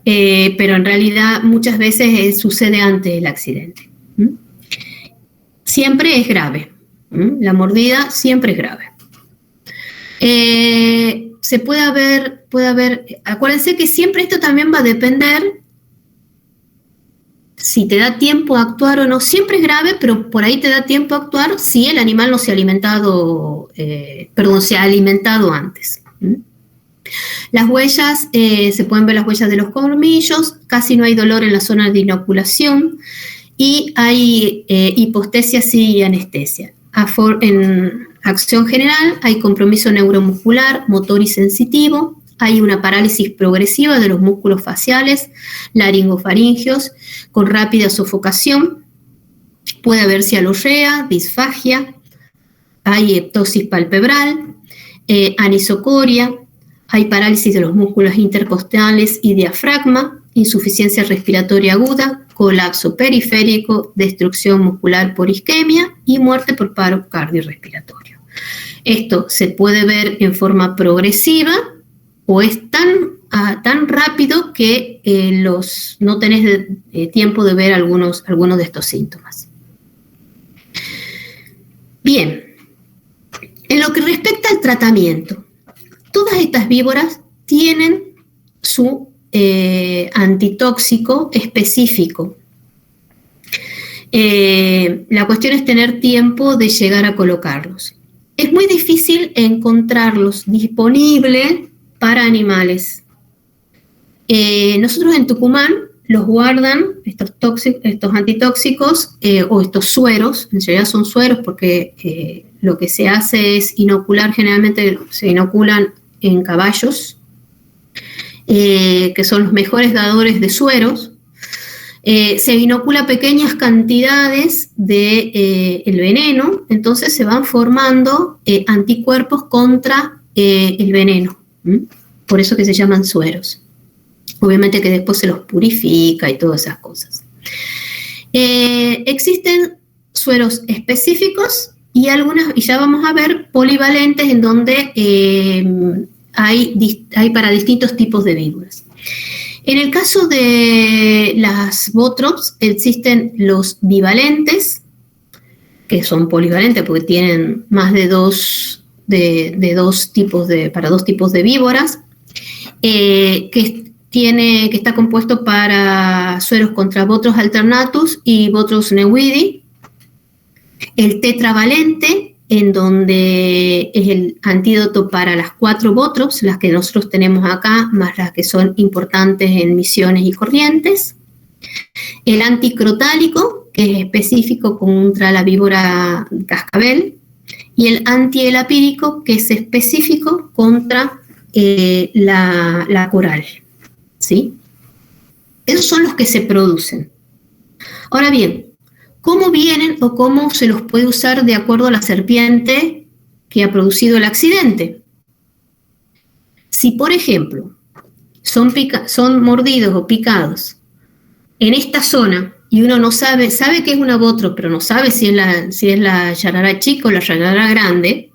pero en realidad muchas veces sucede antes del accidente. Siempre es grave, la mordida siempre es grave. Puede haber, acuérdense que siempre esto también va a depender si te da tiempo a actuar o no. Siempre es grave, pero por ahí te da tiempo a actuar si el animal no se ha alimentado, se ha alimentado antes. Las huellas, se pueden ver las huellas de los colmillos, casi no hay dolor en la zona de inoculación y hay hipostesia y anestesia. en acción general hay compromiso neuromuscular, motor y sensitivo, hay una parálisis progresiva de los músculos faciales, laringofaringios, con rápida sofocación, puede haber cialorrea, disfagia, hay heptosis palpebral, anisocoria, hay parálisis de los músculos intercostales y diafragma, insuficiencia respiratoria aguda, colapso periférico, destrucción muscular por isquemia y muerte por paro cardiorrespiratorio. Esto se puede ver en forma progresiva o es tan rápido que no tenés tiempo de ver algunos de estos síntomas. Bien, en lo que respecta al tratamiento, todas estas víboras tienen su antitóxico específico. La cuestión es tener tiempo de llegar a colocarlos. Es muy difícil encontrarlos disponibles para animales. Nosotros en Tucumán los guardan, estos antitóxicos o estos sueros, en realidad son sueros porque lo que se hace es inocular, generalmente se inoculan en caballos, que son los mejores dadores de sueros. Se inocula pequeñas cantidades del veneno, entonces se van formando anticuerpos contra el veneno. Por eso que se llaman sueros. Obviamente que después se los purifica y todas esas cosas. Existen sueros específicos y ya vamos a ver polivalentes en donde hay para distintos tipos de víboras. En el caso de las botrops existen los bivalentes, que son polivalentes porque tienen más de dos tipos de víboras, que está compuesto para sueros contra Botros alternatus y Botros neowidi. El tetravalente, en donde es el antídoto para las 4 Botrops, las que nosotros tenemos acá, más las que son importantes en Misiones y Corrientes. El anticrotálico, que es específico contra la víbora cascabel. Y el antielapídico, que es específico contra la coral. ¿Sí? Esos son los que se producen. Ahora bien, ¿cómo vienen o cómo se los puede usar de acuerdo a la serpiente que ha producido el accidente? Si, por ejemplo, son mordidos o picados en esta zona y uno no sabe que es una botrop, pero no sabe si es la yarará chica o la yarará grande,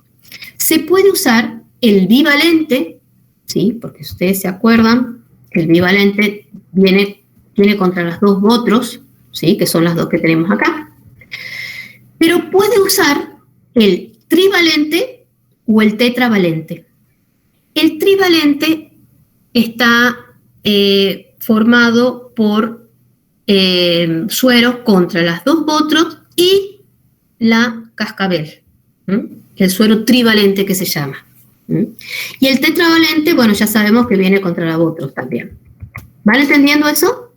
se puede usar el bivalente, ¿sí? Porque ustedes se acuerdan, el bivalente viene contra las 2 Botros, ¿sí? Que son las 2 que tenemos acá. Pero puede usar el trivalente o el tetravalente. El trivalente está formado por sueros contra las 2 Botros y la cascabel, el suero trivalente que se llama. Y el tetravalente, bueno, ya sabemos que viene contra la Botros también. ¿Van entendiendo eso?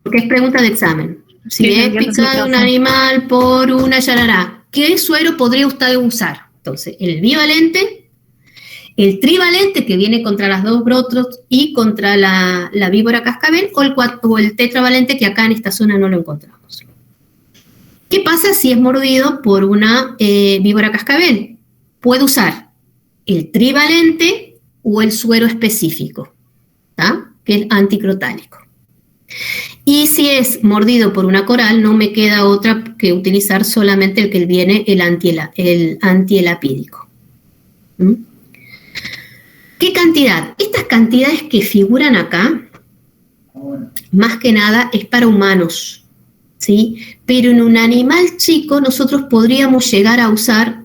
Porque es pregunta de examen. Si es picado un animal por una yarará, ¿qué suero podría usted usar? Entonces, el bivalente, el trivalente, que viene contra las 2 Botros y contra la víbora cascabel, o el tetravalente, que acá en esta zona no lo encontramos. ¿Qué pasa si es mordido por una víbora cascabel? Puede usar el trivalente o el suero específico, ¿tá? Que es anticrotálico. Y si es mordido por una coral, no me queda otra que utilizar solamente el que viene, el antielapídico. ¿Qué cantidad? Estas cantidades que figuran acá, más que nada, es para humanos, ¿sí? Pero en un animal chico nosotros podríamos llegar a usar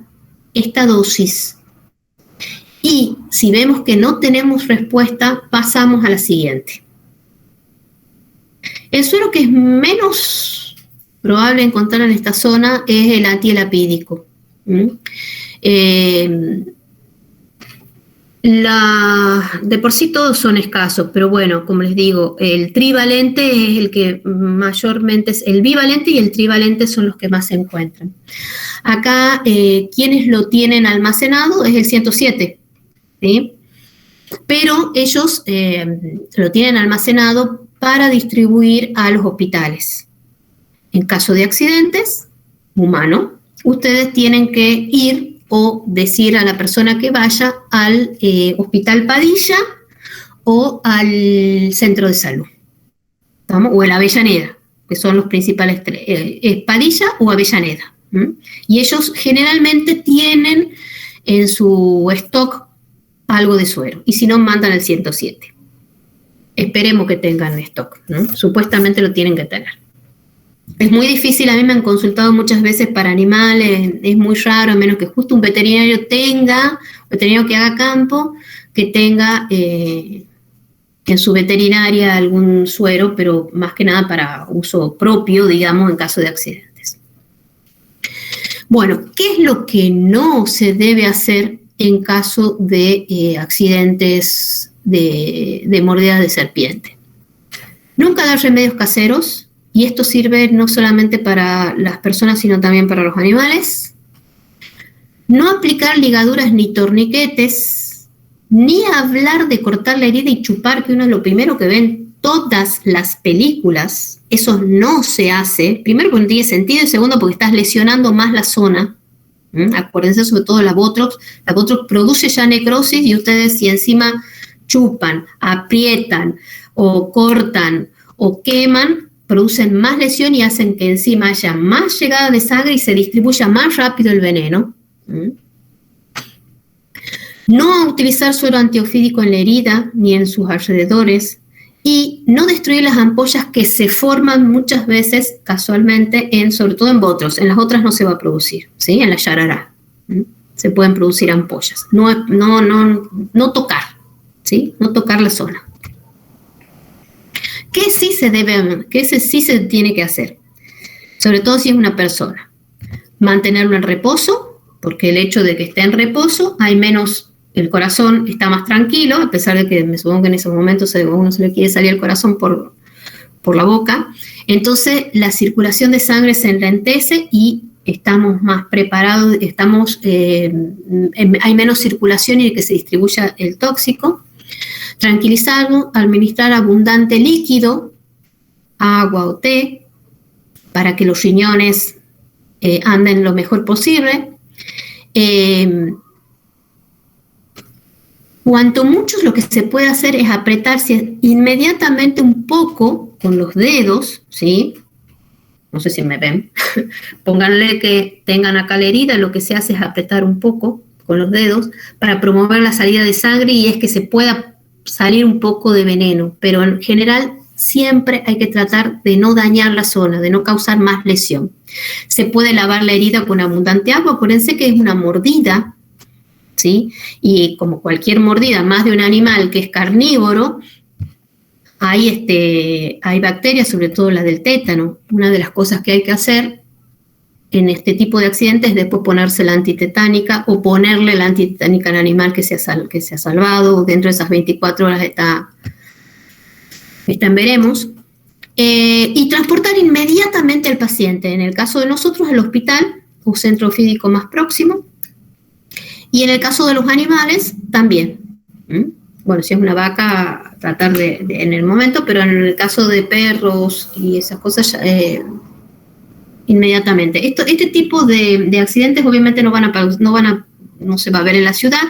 esta dosis. Y si vemos que no tenemos respuesta, pasamos a la siguiente. El suero que es menos probable encontrar en esta zona es el antielapídico. De por sí todos son escasos, pero bueno, como les digo, el trivalente es el que mayormente, el bivalente y el trivalente son los que más se encuentran. Acá, quienes lo tienen almacenado es el 107, ¿sí? Pero ellos lo tienen almacenado para distribuir a los hospitales. En caso de accidentes, humano, ustedes tienen que ir o decir a la persona que vaya al Hospital Padilla o al Centro de Salud, ¿estamos? O el Avellaneda, que son los principales tres, Padilla o Avellaneda. Y ellos generalmente tienen en su stock algo de suero, y si no, mandan el 107. Esperemos que tengan stock, ¿no? Supuestamente lo tienen que tener. Es muy difícil, a mí me han consultado muchas veces para animales, es muy raro, a menos que justo un veterinario que haga campo, que tenga en su veterinaria algún suero, pero más que nada para uso propio, digamos, en caso de accidentes. Bueno, ¿qué es lo que no se debe hacer en caso de accidentes de mordidas de serpiente? Nunca dar remedios caseros. Y esto sirve no solamente para las personas, sino también para los animales. No aplicar ligaduras ni torniquetes, ni hablar de cortar la herida y chupar, que uno es lo primero que ven todas las películas. Eso no se hace. Primero, porque no tiene sentido, y segundo, porque estás lesionando más la zona. Acuérdense sobre todo la Botox. La Botox produce ya necrosis, y ustedes, si encima chupan, aprietan, o cortan, o queman, producen más lesión y hacen que encima haya más llegada de sangre y se distribuya más rápido el veneno. No utilizar suero antiofídico en la herida ni en sus alrededores, y no destruir las ampollas que se forman muchas veces casualmente, sobre todo en Botox. En las otras no se va a producir, ¿sí? En la yarará se pueden producir ampollas. No tocar, ¿sí? No tocar la zona. ¿Qué sí se tiene que hacer? Sobre todo si es una persona. Mantenerlo en reposo, porque el hecho de que esté en reposo, el corazón está más tranquilo, a pesar de que me supongo que en esos momentos a uno se le quiere salir el corazón por la boca. Entonces la circulación de sangre se enlentece y estamos más preparados, hay menos circulación y que se distribuya el tóxico. Tranquilizarlo, administrar abundante líquido, agua o té, para que los riñones anden lo mejor posible. Cuanto mucho, lo que se puede hacer es apretarse inmediatamente un poco con los dedos, ¿sí? No sé si me ven. Pónganle que tengan acá la herida, lo que se hace es apretar un poco con los dedos para promover la salida de sangre, y es que se pueda salir un poco de veneno, pero en general siempre hay que tratar de no dañar la zona, de no causar más lesión. Se puede lavar la herida con abundante agua. Acuérdense que es una mordida, ¿sí? Y como cualquier mordida, más de un animal que es carnívoro, hay bacterias, sobre todo la del tétano. Una de las cosas que hay que hacer en este tipo de accidentes es después ponerse la antitetánica, o ponerle la antitetánica al animal que se ha salvado. Dentro de esas 24 horas está en veremos. Y transportar inmediatamente al paciente, en el caso de nosotros, al hospital o centro ofídico más próximo, y en el caso de los animales también. Bueno, si es una vaca, tratar en el momento, pero en el caso de perros y esas cosas, inmediatamente. Este tipo de accidentes obviamente no se va a ver en la ciudad,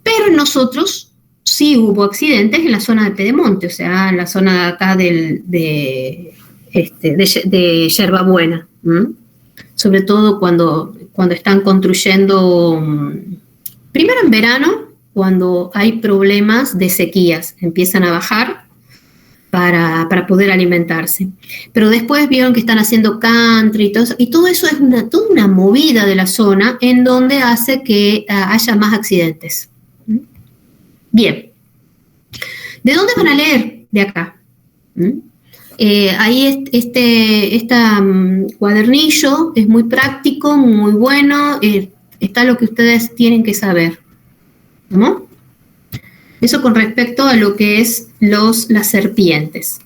pero en nosotros sí hubo accidentes en la zona de Pedemonte, o sea, en la zona de acá de Yerbabuena. Sobre todo cuando están construyendo, primero en verano, cuando hay problemas de sequías, empiezan a bajar para poder alimentarse. Pero después vieron que están haciendo country y todo eso es toda una movida de la zona en donde hace que haya más accidentes. Bien. ¿De dónde van a leer? De acá. Ahí cuadernillo es muy práctico, muy bueno, está lo que ustedes tienen que saber, ¿no? Eso con respecto a lo que es las serpientes.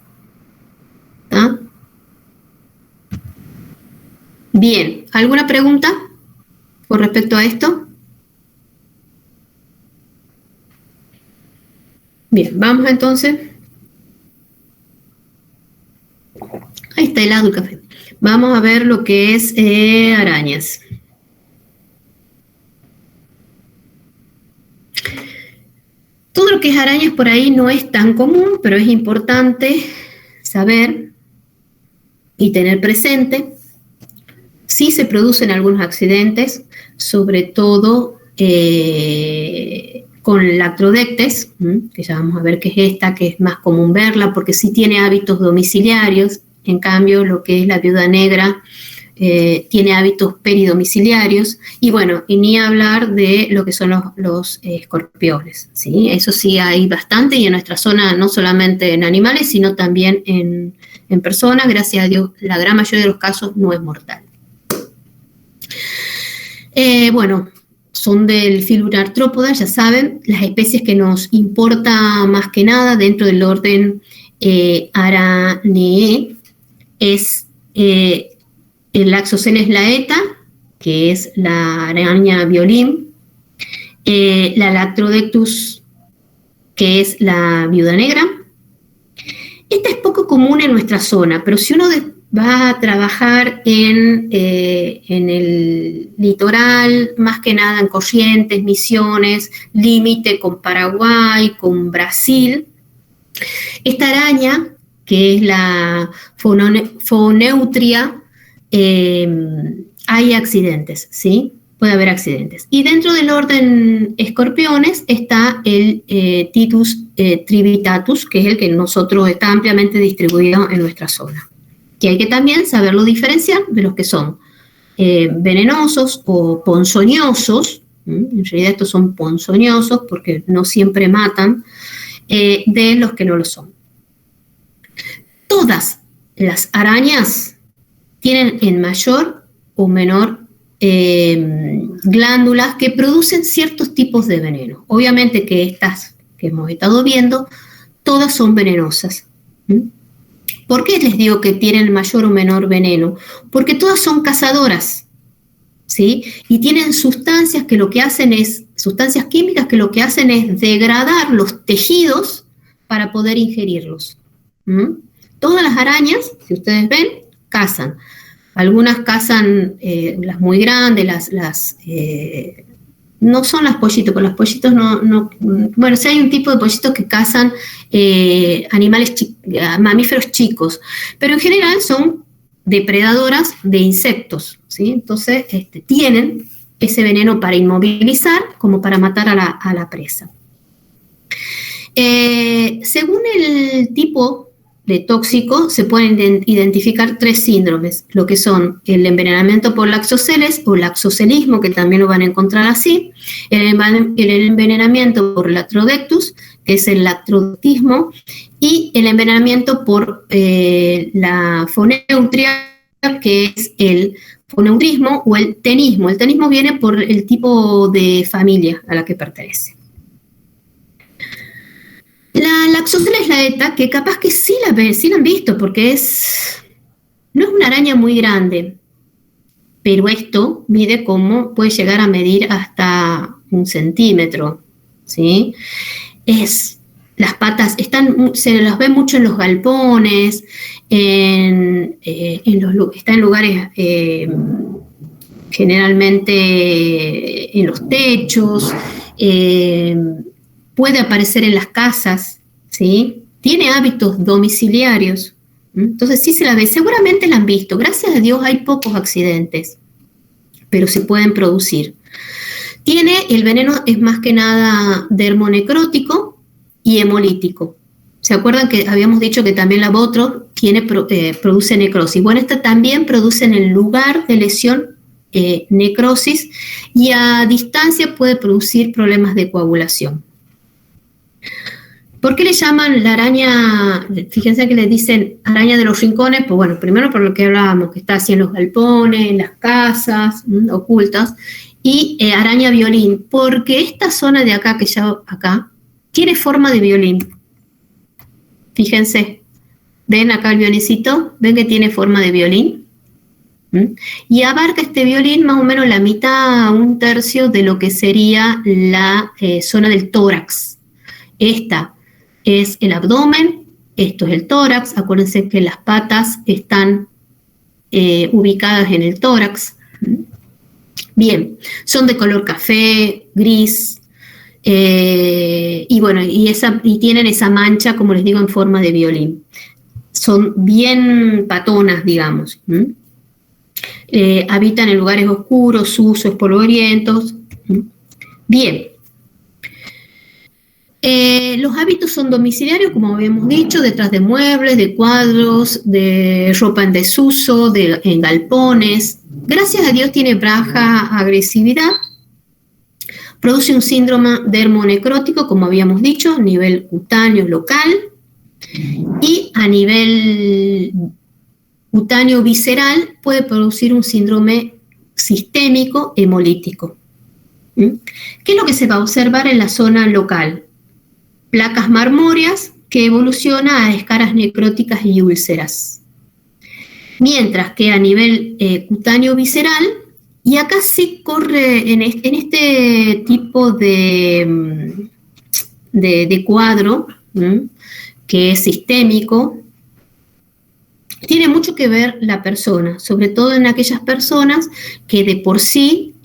¿Tá? Bien, ¿alguna pregunta con respecto a esto? Bien, vamos entonces. Ahí está helado el café. Vamos a ver lo que es arañas. Todo lo que es arañas por ahí no es tan común, pero es importante saber y tener presente. Sí se producen algunos accidentes, sobre todo con Lactrodectes, que ya vamos a ver qué es esta, que es más común verla, porque sí tiene hábitos domiciliarios. En cambio, lo que es la viuda negra tiene hábitos peridomiciliarios, y bueno, y ni hablar de lo que son los escorpiones, ¿sí? Eso sí hay bastante, y en nuestra zona no solamente en animales, sino también en personas. Gracias a Dios, la gran mayoría de los casos no es mortal. Bueno, son del filo Artrópoda, ya saben, las especies que nos importa más que nada dentro del orden Araneae es el Laxoceles laeta, que es la araña violín, la Lactrodectus, que es la viuda negra. Esta es poco común en nuestra zona, pero si uno va a trabajar en el litoral, más que nada en Corrientes, Misiones, límite con Paraguay, con Brasil, esta araña, que es la Phoneutria, hay accidentes, ¿sí? Puede haber accidentes. Y dentro del orden escorpiones está el Titus trivitatus, que es el que nosotros está ampliamente distribuido en nuestra zona. Que hay que también saberlo diferenciar de los que son venenosos o ponzoñosos. En realidad estos son ponzoñosos porque no siempre matan, de los que no lo son. Todas las arañas tienen en mayor o menor glándulas que producen ciertos tipos de veneno. Obviamente que estas que hemos estado viendo, todas son venenosas. ¿Por qué les digo que tienen mayor o menor veneno? Porque todas son cazadoras, ¿sí? Y tienen sustancias que lo que hacen es, sustancias químicas que lo que hacen es degradar los tejidos para poder ingerirlos. Todas las arañas, si ustedes ven, cazan. Algunas cazan las muy grandes, no son las pollitos, porque los pollitos no bueno, sí hay un tipo de pollitos que cazan mamíferos chicos, pero en general son depredadoras de insectos, ¿sí? Entonces tienen ese veneno para inmovilizar como para matar a la presa. Según el tipo de tóxico, se pueden identificar 3 síndromes, lo que son el envenenamiento por laxoceles o laxocelismo, que también lo van a encontrar así, el envenenamiento por Lactrodectus, que es el lactrodectismo, y el envenenamiento por la Phoneutria, que es el foneutrismo o el tenismo. El tenismo viene por el tipo de familia a la que pertenece. La Laxoceles laeta, que capaz que sí la han visto, porque no es una araña muy grande, pero esto mide como puede llegar a medir hasta 1 centímetro, ¿sí? Las patas se las ve mucho en los galpones, está en lugares generalmente en los techos, puede aparecer en las casas, ¿sí? Tiene hábitos domiciliarios, entonces sí se la ve, seguramente la han visto. Gracias a Dios hay pocos accidentes, pero se pueden producir. El veneno es más que nada dermonecrótico y hemolítico. ¿Se acuerdan que habíamos dicho que también la Botrop produce necrosis? Bueno, esta también produce en el lugar de lesión necrosis, y a distancia puede producir problemas de coagulación. ¿Por qué le llaman la araña? Fíjense que le dicen araña de los rincones. Pues bueno, primero por lo que hablábamos, que está así en los galpones, en las casas, ocultas. Y araña violín, porque esta zona de acá, que ya acá, tiene forma de violín. Fíjense, ven acá el violincito, ven que tiene forma de violín. Y abarca este violín más o menos la mitad, un tercio de lo que sería la zona del tórax. Esta es el abdomen, esto es el tórax. Acuérdense que las patas están ubicadas en el tórax. Bien, son de color café, gris, y bueno, y tienen esa mancha, como les digo, en forma de violín. Son bien patonas, digamos. Habitan en lugares oscuros, sucios, polvorientos. Bien. Los hábitos son domiciliarios, como habíamos dicho, detrás de muebles, de cuadros, de ropa en desuso, en galpones. Gracias a Dios tiene baja agresividad. Produce un síndrome dermonecrótico, como habíamos dicho, a nivel cutáneo local y a nivel cutáneo visceral puede producir un síndrome sistémico hemolítico. ¿Qué es lo que se va a observar en la zona local? Placas marmóreas que evoluciona a escaras necróticas y úlceras. Mientras que a nivel cutáneo visceral, y acá sí corre en este tipo de cuadro, que es sistémico, tiene mucho que ver la persona, sobre todo en aquellas personas que de por sí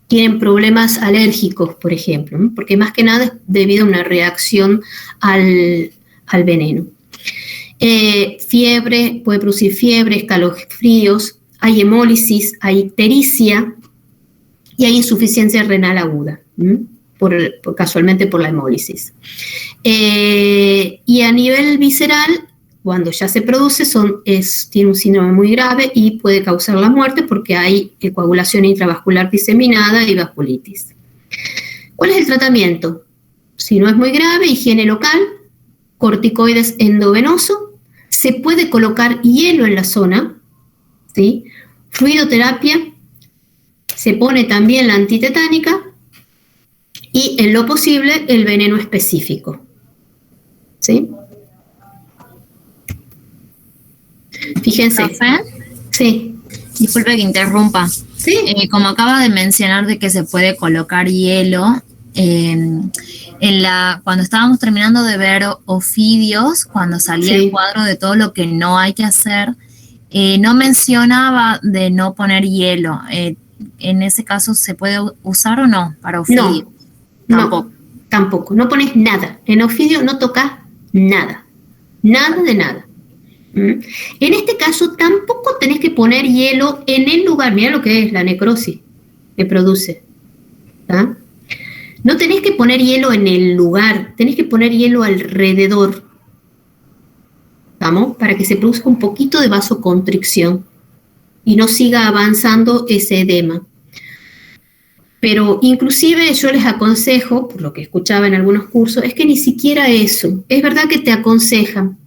tienen problemas alérgicos, por ejemplo, ¿no? Porque más que nada es debido a una reacción al veneno. Fiebre, puede producir fiebre, escalofríos, hay hemólisis, hay ictericia y hay insuficiencia renal aguda, casualmente por la hemólisis. Y a nivel visceral, cuando ya se produce, tiene un síndrome muy grave y puede causar la muerte porque hay coagulación intravascular diseminada y vasculitis. ¿Cuál es el tratamiento? Si no es muy grave, higiene local, corticoides endovenoso, se puede colocar hielo en la zona, ¿sí? Fluidoterapia, se pone también la antitetánica y en lo posible el veneno específico, ¿sí? Fíjense. ¿Profe? Sí. Disculpe que interrumpa. Sí. Como acaba de mencionar de que se puede colocar hielo, cuando estábamos terminando de ver Ofidios, cuando salía el cuadro de todo lo que no hay que hacer, no mencionaba de no poner hielo. ¿En ese caso se puede usar o no para Ofidio? No, tampoco. No pones nada. En Ofidio no tocas nada. Nada de nada. En este caso tampoco tenés que poner hielo en el lugar. Mira lo que es la necrosis que produce. ¿Ah? No tenés que poner hielo en el lugar, tenés que poner hielo alrededor. ¿Vamos? Para que se produzca un poquito de vasoconstricción y no siga avanzando ese edema. Pero inclusive yo les aconsejo, por lo que escuchaba en algunos cursos, es que ni siquiera eso. Es verdad que te aconsejan,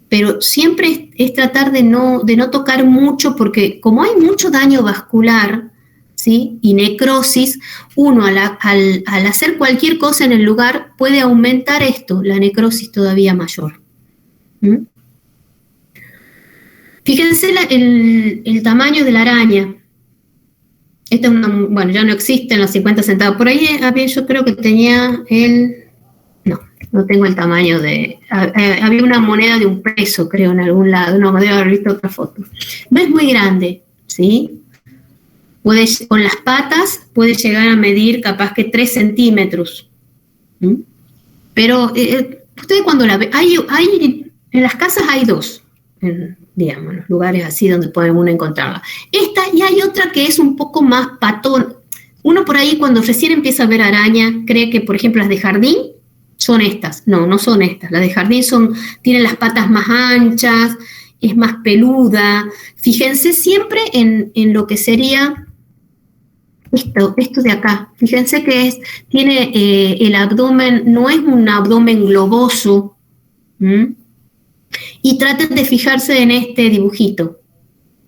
pero siempre es tratar de no tocar mucho, porque como hay mucho daño vascular, ¿sí? Y necrosis, uno al hacer cualquier cosa en el lugar puede aumentar la necrosis todavía mayor. Fíjense el tamaño de la araña. Esta es bueno, ya no existen los 50 centavos. Por ahí yo creo que tenía no tengo el tamaño había una moneda de un peso, creo, en algún lado. No, me debo haber visto otra foto. No es muy grande, ¿sí? Con las patas puede llegar a medir capaz que 3 centímetros. Pero ustedes cuando la ven, en las casas hay dos, digamos, los lugares así donde puede uno encontrarla. Esta, y hay otra que es un poco más patón. Uno por ahí cuando recién empieza a ver araña cree que, por ejemplo, las de jardín son estas. No son estas. Las de jardín tienen las patas más anchas, es más peluda. Fíjense siempre en lo que sería esto de acá. Fíjense que tiene el abdomen, no es un abdomen globoso. Y traten de fijarse en este dibujito.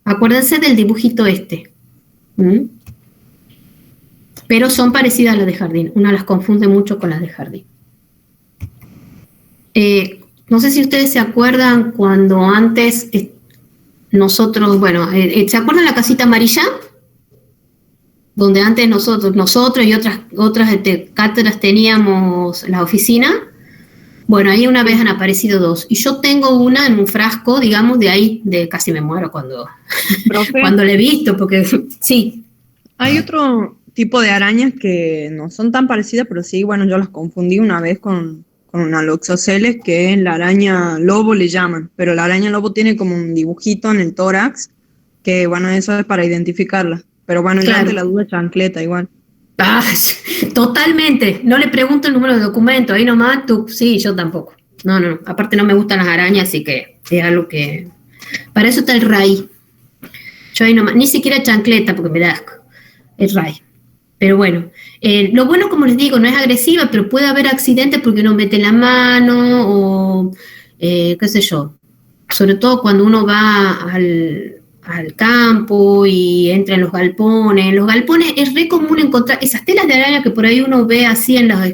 Acuérdense del dibujito este. pero son parecidas a las de jardín. Una las confunde mucho con las de jardín. No sé si ustedes se acuerdan cuando antes nosotros, bueno, ¿se acuerdan la casita amarilla? Donde antes nosotros y otras cátedras teníamos la oficina. Bueno, ahí una vez han aparecido 2. Y yo tengo una en un frasco, digamos, de ahí, casi me muero cuando la he visto, porque sí. Hay otro tipo de arañas que no son tan parecidas, pero sí, bueno, yo las confundí una vez con una Loxoceles, que es la araña lobo, le llaman. Pero la araña lobo tiene como un dibujito en el tórax, que bueno, eso es para identificarla. Pero bueno, claro. Yo ante la duda chancleta igual. Ah, totalmente. No le pregunto el número de documento, ahí nomás tú, sí, yo tampoco. No. Aparte no me gustan las arañas, así que es algo que... Para eso está el RAI. Yo ahí nomás, ni siquiera chancleta, porque me da asco. El RAI. Pero bueno, lo bueno, como les digo, no es agresiva, pero puede haber accidentes porque uno mete la mano o qué sé yo. Sobre todo cuando uno va al campo y entra en los galpones. En los galpones es re común encontrar esas telas de araña que por ahí uno ve así en las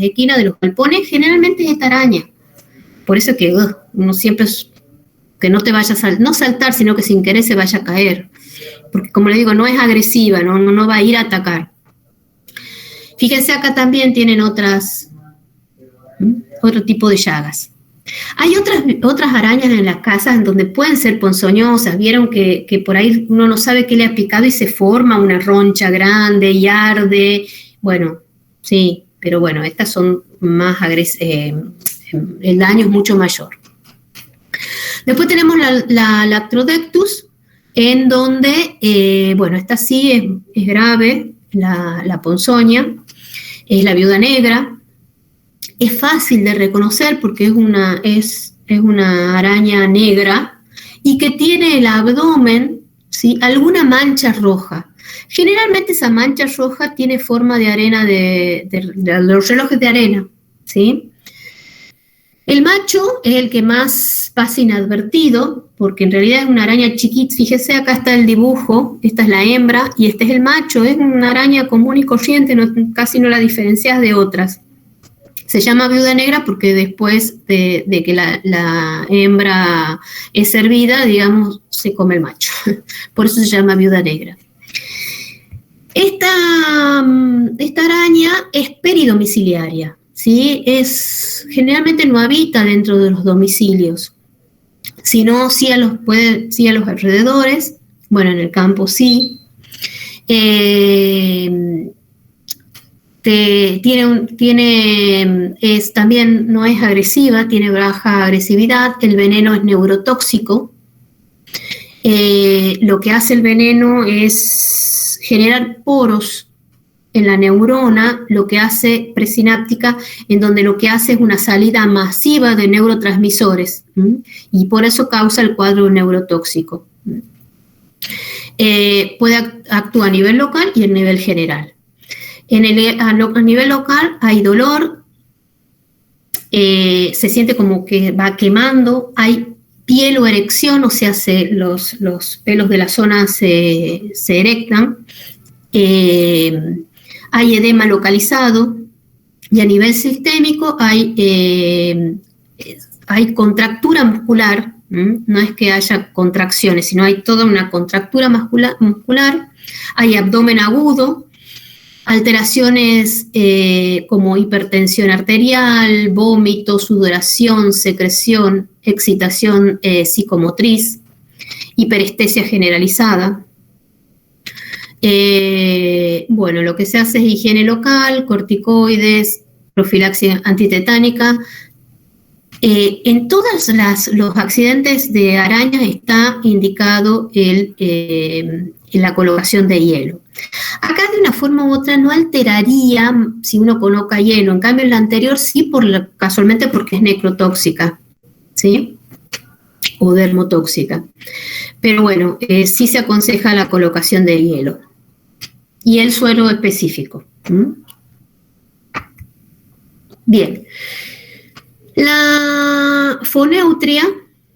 esquinas de los galpones, generalmente es esta araña. Por eso que uno siempre que no te vaya no saltar, sino que sin querer se vaya a caer. Porque como le digo, no es agresiva, no va a ir a atacar. Fíjense, acá también tienen otro tipo de llagas. Hay otras arañas en las casas en donde pueden ser ponzoñosas. Vieron que por ahí uno no sabe qué le ha picado y se forma una roncha grande y arde. Bueno, sí, pero bueno, estas son más agresivas. El daño es mucho mayor. Después tenemos la Lactrodectus, en donde, bueno, esta sí es grave, la ponzoña, es la viuda negra. Es fácil de reconocer porque es una araña negra y que tiene el abdomen, ¿sí?, alguna mancha roja. Generalmente esa mancha roja tiene forma de arena de los relojes de arena, ¿sí? El macho es el que más pasa inadvertido, porque en realidad es una araña chiquita. Fíjese, acá está el dibujo, esta es la hembra y este es el macho. Es una araña común y corriente, casi no la diferencias de otras. Se llama viuda negra porque después de que la hembra es servida, digamos, se come el macho. Por eso se llama viuda negra. Esta araña es peridomiciliaria, ¿sí? Generalmente no habita dentro de los domicilios, sino sí a los alrededores. Bueno, en el campo sí. También no es agresiva, tiene baja agresividad, el veneno es neurotóxico. Lo que hace el veneno es generar poros en la neurona, lo que hace presináptica, en donde lo que hace es una salida masiva de neurotransmisores, y por eso causa el cuadro neurotóxico. Puede actuar a nivel local y a nivel general. A nivel local hay dolor, se siente como que va quemando, hay piel o erección, o sea, los pelos de la zona se erectan, hay edema localizado, y a nivel sistémico hay contractura muscular, no es que haya contracciones, sino hay toda una contractura muscular, hay abdomen agudo, alteraciones como hipertensión arterial, vómito, sudoración, secreción, excitación psicomotriz, hiperestesia generalizada. Bueno, lo que se hace es higiene local, corticoides, profilaxis antitetánica. En todos los accidentes de arañas está indicado la colocación de hielo. Acá de una forma u otra no alteraría si uno coloca hielo, en cambio en la anterior sí, casualmente porque es necrotóxica, ¿sí? O dermotóxica. Pero bueno, sí se aconseja la colocación de hielo. Y el suero específico. Bien. La foneutria,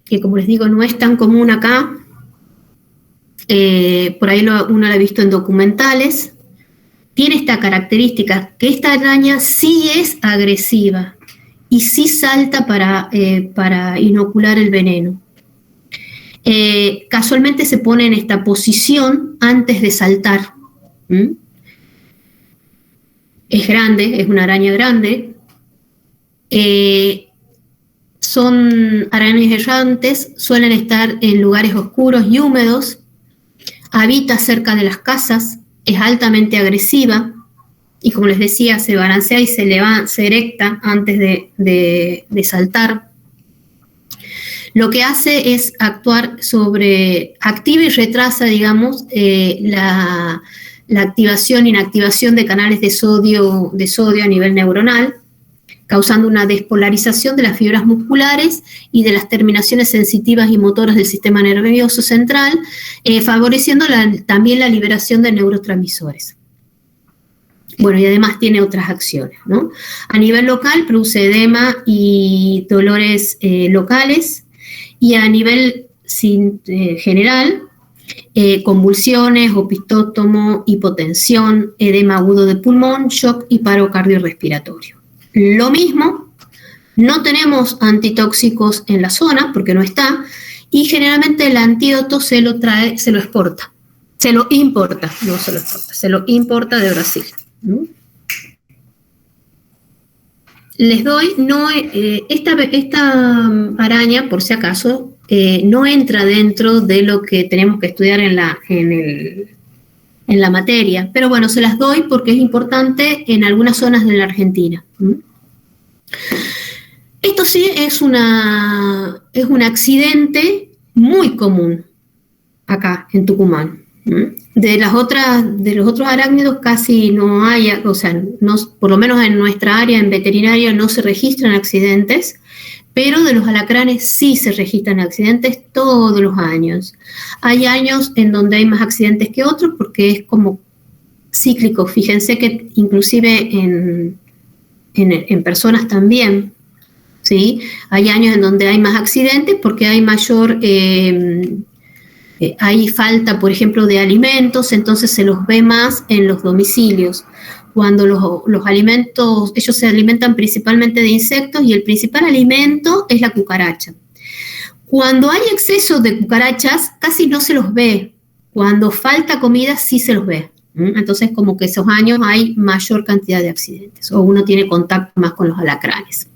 que como les digo no es tan común acá, por ahí uno la ha visto en documentales, tiene esta característica, que esta araña sí es agresiva y sí salta para inocular el veneno. Casualmente se pone en esta posición antes de saltar. Es grande, es una araña grande. Son arañas errantes, suelen estar en lugares oscuros y húmedos, habita cerca de las casas, es altamente agresiva y, como les decía, se balancea y se erecta antes de saltar. Lo que hace es activa y retrasa, digamos, la activación e inactivación de canales de sodio a nivel neuronal, causando una despolarización de las fibras musculares y de las terminaciones sensitivas y motoras del sistema nervioso central, favoreciendo también la liberación de neurotransmisores. Bueno, y además tiene otras acciones, ¿no? A nivel local produce edema y dolores locales, y a nivel general, convulsiones, opistótomo, hipotensión, edema agudo de pulmón, shock y paro cardiorrespiratorio. Lo mismo, no tenemos antitóxicos en la zona porque no está, y generalmente el antídoto se lo importa de Brasil. Les doy, esta araña, por si acaso, no entra dentro de lo que tenemos que estudiar en la materia, pero bueno, se las doy porque es importante en algunas zonas de la Argentina. Esto sí es un accidente muy común acá en Tucumán. De los otros arácnidos casi no hay, o sea, por lo menos en nuestra área, en veterinaria, no se registran accidentes, pero de los alacranes sí se registran accidentes todos los años. Hay años en donde hay más accidentes que otros porque es como cíclico. Fíjense que inclusive en personas también, ¿sí? Hay años en donde hay más accidentes porque hay mayor... hay falta, por ejemplo, de alimentos, entonces se los ve más en los domicilios. Cuando los alimentos, ellos se alimentan principalmente de insectos y el principal alimento es la cucaracha. Cuando hay exceso de cucarachas, casi no se los ve. Cuando falta comida, sí se los ve. Entonces, como que esos años hay mayor cantidad de accidentes, o uno tiene contacto más con los alacranes.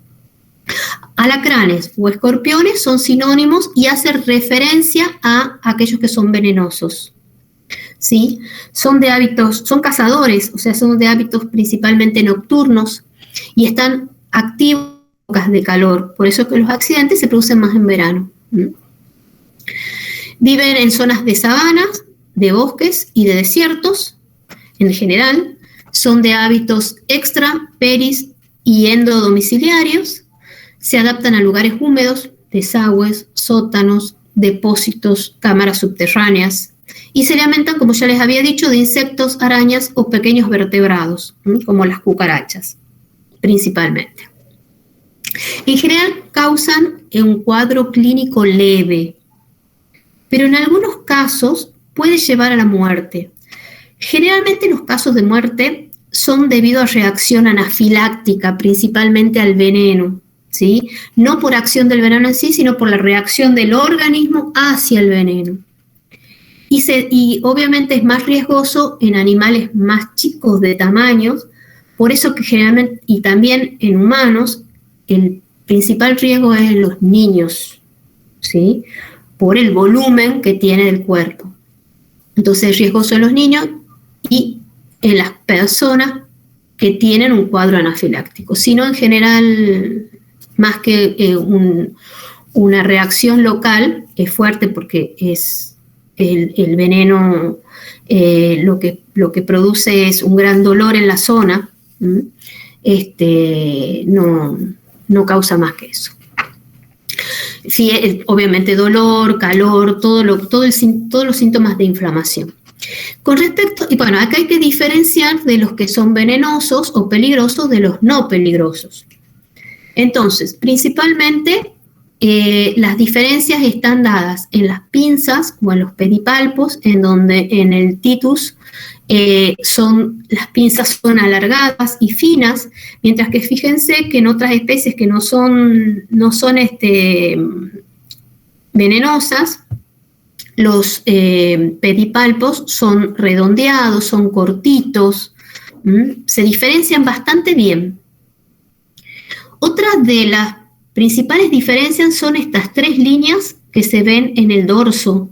Alacranes o escorpiones son sinónimos y hacen referencia a aquellos que son venenosos, ¿sí? Son cazadores, o sea, son de hábitos principalmente nocturnos y están activos en épocas de calor, por eso es que los accidentes se producen más en verano. Viven en zonas de sabanas, de bosques y de desiertos, en general, son de hábitos extra, peris y endodomiciliarios. Se adaptan a lugares húmedos, desagües, sótanos, depósitos, cámaras subterráneas, y se alimentan, como ya les había dicho, de insectos, arañas o pequeños vertebrados, como las cucarachas, principalmente. En general causan un cuadro clínico leve, pero en algunos casos puede llevar a la muerte. Generalmente los casos de muerte son debido a reacción anafiláctica, principalmente al veneno, ¿sí? No por acción del veneno en sí, sino por la reacción del organismo hacia el veneno. Y obviamente es más riesgoso en animales más chicos de tamaños, por eso que generalmente, y también en humanos, el principal riesgo es en los niños, ¿sí? Por el volumen que tiene el cuerpo. Entonces es riesgoso en los niños y en las personas que tienen un cuadro anafiláctico. Sino en general, más que una reacción local, es fuerte porque es el veneno, lo que produce es un gran dolor en la zona, no causa más que eso. Obviamente dolor, calor, todos los síntomas de inflamación. Con respecto, y bueno, acá hay que diferenciar de los que son venenosos o peligrosos de los no peligrosos. Entonces, principalmente, las diferencias están dadas en las pinzas o en los pedipalpos, en donde en el titus las pinzas son alargadas y finas, mientras que fíjense que en otras especies que no son venenosas, los pedipalpos son redondeados, son cortitos, se diferencian bastante bien. Otra de las principales diferencias son estas 3 líneas que se ven en el dorso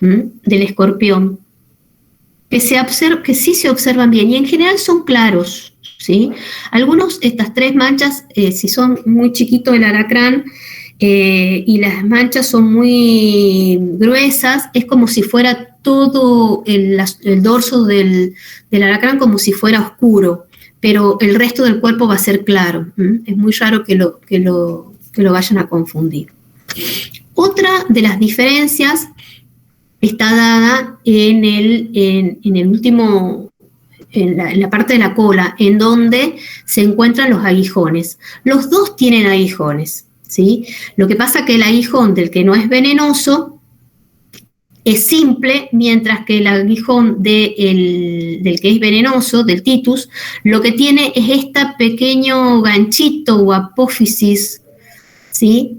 del escorpión, que sí se observan bien y en general son claros, ¿sí? Algunos, estas 3 manchas, si son muy chiquitos el alacrán y las manchas son muy gruesas, es como si fuera todo el dorso del alacrán como si fuera oscuro, pero el resto del cuerpo va a ser claro. Es muy raro que lo vayan a confundir. Otra de las diferencias está dada en la parte de la cola, en donde se encuentran los aguijones. Los dos tienen aguijones, ¿sí? Lo que pasa es que el aguijón del que no es venenoso es simple, mientras que el aguijón del que es venenoso, del titus, lo que tiene es este pequeño ganchito o apófisis, ¿sí?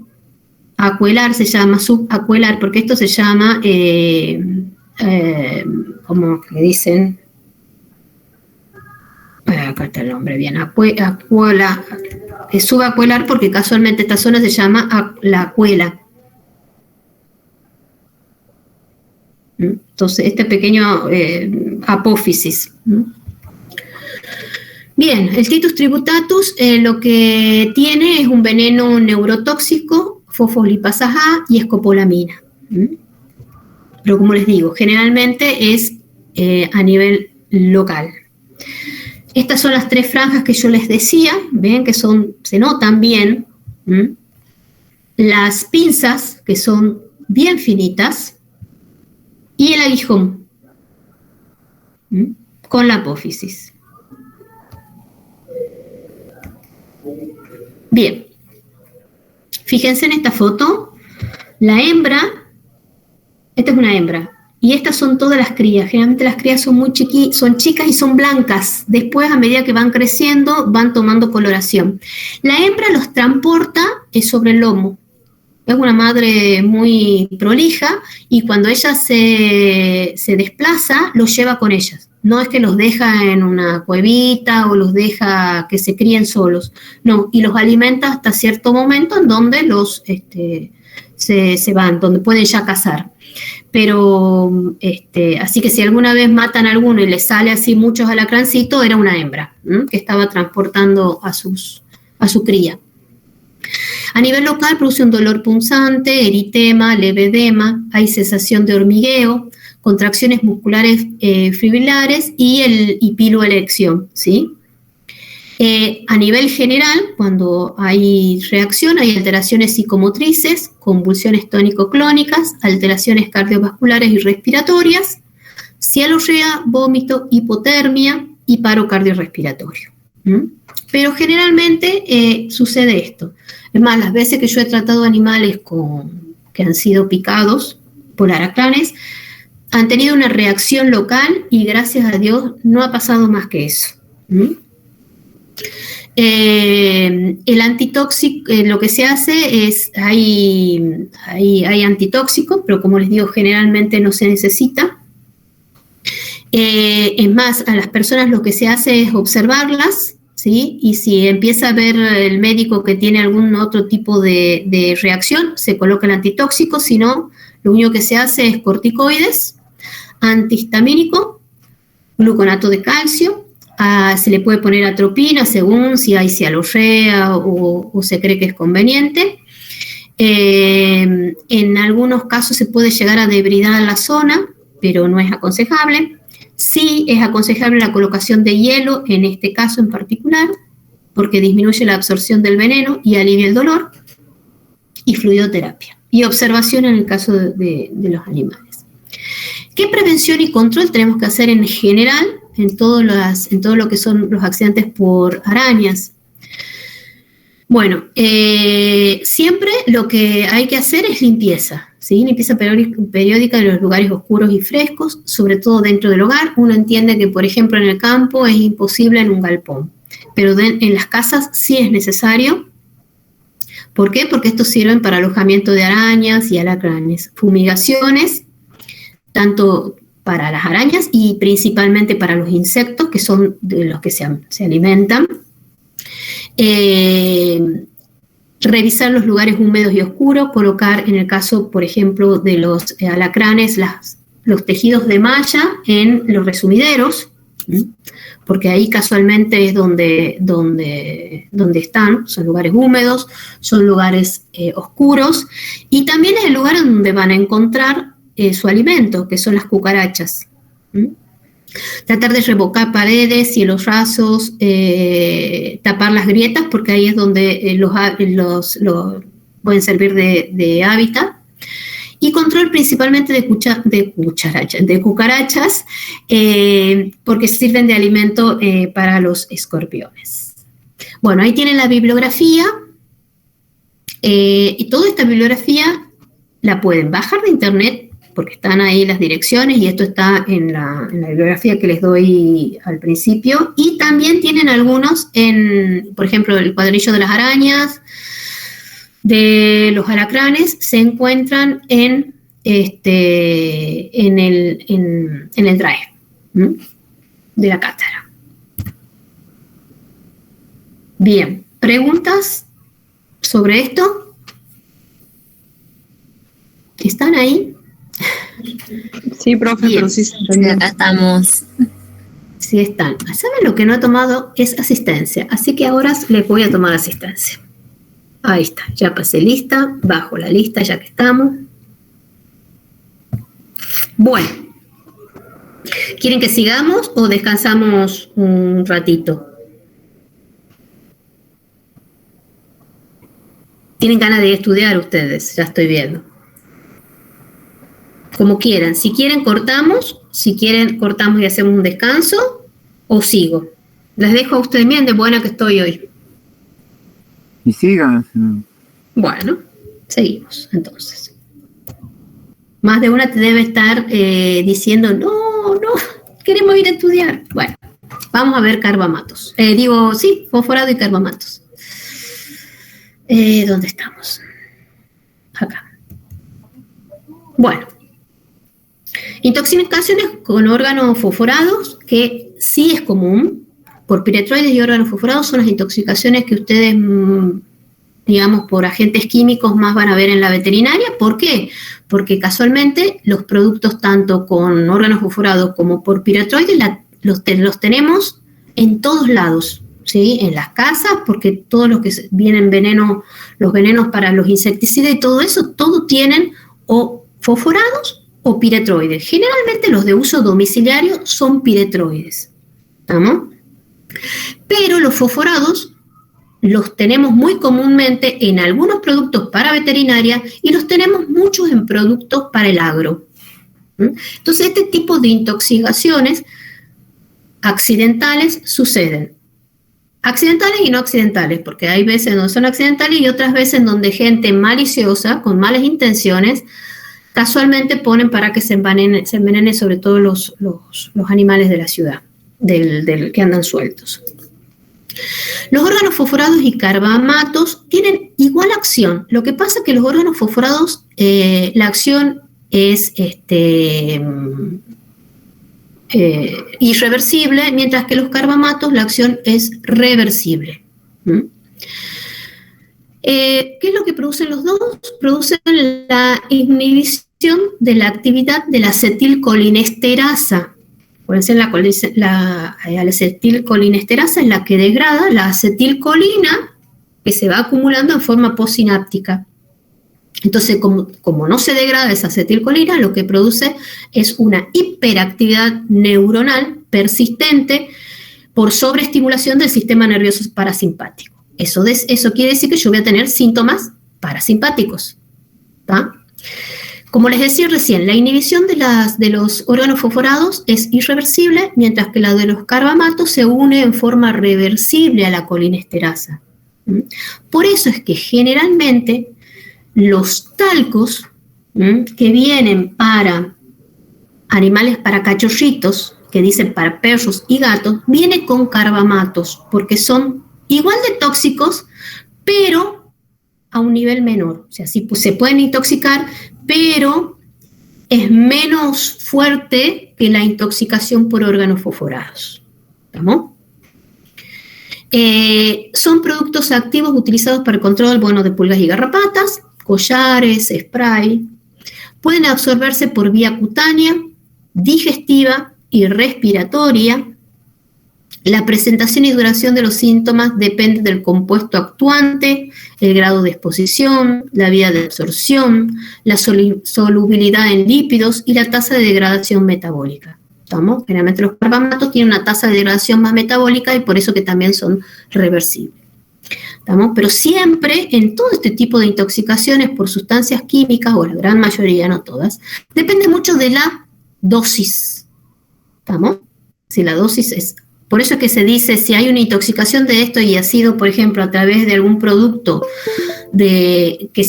Acuelar se llama, subacuelar, porque esto se llama, ¿cómo le dicen? Acá está el nombre bien, subacuelar, porque casualmente esta zona se llama la acuela. Entonces, este pequeño apófisis. Bien, el Titus tributatus lo que tiene es un veneno neurotóxico, fosfolipasas A y escopolamina. Pero como les digo, generalmente es a nivel local. Estas son las 3 franjas que yo les decía, ven que se notan bien. Las pinzas, que son bien finitas, y el aguijón, con la apófisis. Bien, fíjense en esta foto, la hembra, esta es una hembra, y estas son todas las crías. Generalmente las crías son son chicas y son blancas. Después, a medida que van creciendo, van tomando coloración. La hembra los transporta sobre el lomo. Es una madre muy prolija y cuando ella se desplaza, los lleva con ellas. No es que los deja en una cuevita o los deja que se críen solos. No, y los alimenta hasta cierto momento en donde se van, donde pueden ya cazar. Pero, así que si alguna vez matan a alguno y les sale así muchos alacrancitos, era una hembra que estaba transportando a su cría. A nivel local produce un dolor punzante, eritema, leve edema, hay cesación de hormigueo, contracciones musculares fibrilares y piloerección, ¿sí? A nivel general, cuando hay reacción, hay alteraciones psicomotrices, convulsiones tónico-clónicas, alteraciones cardiovasculares y respiratorias, cialorrea, vómito, hipotermia y paro cardiorrespiratorio. Pero generalmente sucede esto. Es más, las veces que yo he tratado animales que han sido picados por alacranes, han tenido una reacción local y gracias a Dios no ha pasado más que eso. El antitóxico, lo que se hace es, hay antitóxicos, pero como les digo, generalmente no se necesita. Es más, a las personas lo que se hace es observarlas, ¿sí? Y si empieza a ver el médico que tiene algún otro tipo de reacción, se coloca el antitóxico. Si no, lo único que se hace es corticoides, antihistamínico, gluconato de calcio, se le puede poner atropina según si hay cialorrea o se cree que es conveniente. En algunos casos se puede llegar a debridar la zona, pero no es aconsejable. Sí es aconsejable la colocación de hielo, en este caso en particular, porque disminuye la absorción del veneno y alivia el dolor, y fluidoterapia. Y observación en el caso de los animales. ¿Qué prevención y control tenemos que hacer en general en todo lo que son los accidentes por arañas? Bueno, siempre lo que hay que hacer es limpieza, ¿sí? Limpieza periódica de los lugares oscuros y frescos, sobre todo dentro del hogar. Uno entiende que, por ejemplo, en el campo es imposible en un galpón, pero en las casas sí es necesario. ¿Por qué? Porque estos sirven para alojamiento de arañas y alacranes, fumigaciones, tanto para las arañas y principalmente para los insectos, que son de los que se alimentan. Revisar los lugares húmedos y oscuros, colocar, en el caso, por ejemplo, de los alacranes, los tejidos de malla en los resumideros, porque ahí casualmente es donde están, son lugares húmedos, son lugares oscuros, y también es el lugar donde van a encontrar su alimento, que son las cucarachas. Tratar de revocar paredes, cielos rasos, tapar las grietas, porque ahí es donde los pueden servir de hábitat. Y control principalmente de cucarachas, porque sirven de alimento para los escorpiones. Bueno, ahí tienen la bibliografía, y toda esta bibliografía la pueden bajar de internet, porque están ahí las direcciones, y esto está en la bibliografía que les doy al principio, y también tienen algunos por ejemplo, el cuadernillo de las arañas, de los alacranes, se encuentran en el drive de la cátedra. Bien, ¿preguntas sobre esto? ¿Están ahí? Sí, profe, bien. Pero sí se Sí, acá estamos. Sí están. ¿Saben lo que no he tomado? Es asistencia, así que ahora les voy a tomar asistencia. Ahí está, ya pasé lista, bajo la lista ya que estamos. Bueno, ¿quieren que sigamos o descansamos un ratito? Tienen ganas de estudiar ustedes, ya estoy viendo. Como quieran, si quieren cortamos y hacemos un descanso, o sigo. Les dejo a ustedes, bien de buena que estoy hoy. Y sigan. Bueno, seguimos entonces. Más de una te debe estar diciendo, no, queremos ir a estudiar. Bueno, vamos a ver carbamatos. Fosforado y carbamatos. ¿Dónde estamos? Acá. Bueno. Intoxicaciones con órganos fosforados, que sí es común. Por piretroides y órganos fosforados son las intoxicaciones que ustedes, digamos, por agentes químicos más van a ver en la veterinaria. ¿Por qué? Porque casualmente los productos tanto con órganos fosforados como por piretroides los tenemos en todos lados, ¿sí? En las casas, porque todos los que vienen los venenos para los insecticidas y todo eso, todo tienen o fosforados o piretroides. Generalmente los de uso domiciliario son piretroides, ¿estamos? Pero los fosforados los tenemos muy comúnmente en algunos productos para veterinaria y los tenemos muchos en productos para el agro. Entonces, este tipo de intoxicaciones accidentales suceden. Accidentales y no accidentales, porque hay veces donde son accidentales y otras veces donde gente maliciosa, con malas intenciones, casualmente ponen para que se envenenen sobre todo los animales de la ciudad, del que andan sueltos. Los órganos fosforados y carbamatos tienen igual acción. Lo que pasa es que los órganos fosforados, la acción es irreversible, mientras que los carbamatos, la acción es reversible. ¿Qué es lo que producen los dos? Producen la inhibición de la actividad de la acetilcolinesterasa. Puede ser la acetilcolinesterasa es la que degrada la acetilcolina que se va acumulando en forma postsináptica. Entonces, como no se degrada esa acetilcolina, lo que produce es una hiperactividad neuronal persistente por sobreestimulación del sistema nervioso parasimpático. Eso quiere decir que yo voy a tener síntomas parasimpáticos, ¿tá? Como les decía recién, la inhibición de los órganos fosforados es irreversible, mientras que la de los carbamatos se une en forma reversible a la colinesterasa. Por eso es que generalmente los talcos que vienen para animales, para cachorritos, que dicen para perros y gatos, vienen con carbamatos, porque son igual de tóxicos, pero a un nivel menor. O sea, sí pues, se pueden intoxicar, pero es menos fuerte que la intoxicación por órganos fosforados. ¿Estamos? Son productos activos utilizados para el control, bueno, de pulgas y garrapatas, collares, spray. Pueden absorberse por vía cutánea, digestiva y respiratoria. La presentación y duración de los síntomas depende del compuesto actuante, el grado de exposición, la vía de absorción, la solubilidad en lípidos y la tasa de degradación metabólica. ¿Estamos? Generalmente los carbamatos tienen una tasa de degradación más metabólica y por eso que también son reversibles. ¿Estamos? Pero siempre en todo este tipo de intoxicaciones por sustancias químicas, o la gran mayoría, no todas, depende mucho de la dosis. ¿Estamos? Si la dosis es... Por eso es que se dice, si hay una intoxicación de esto y ha sido, por ejemplo, a través de algún producto que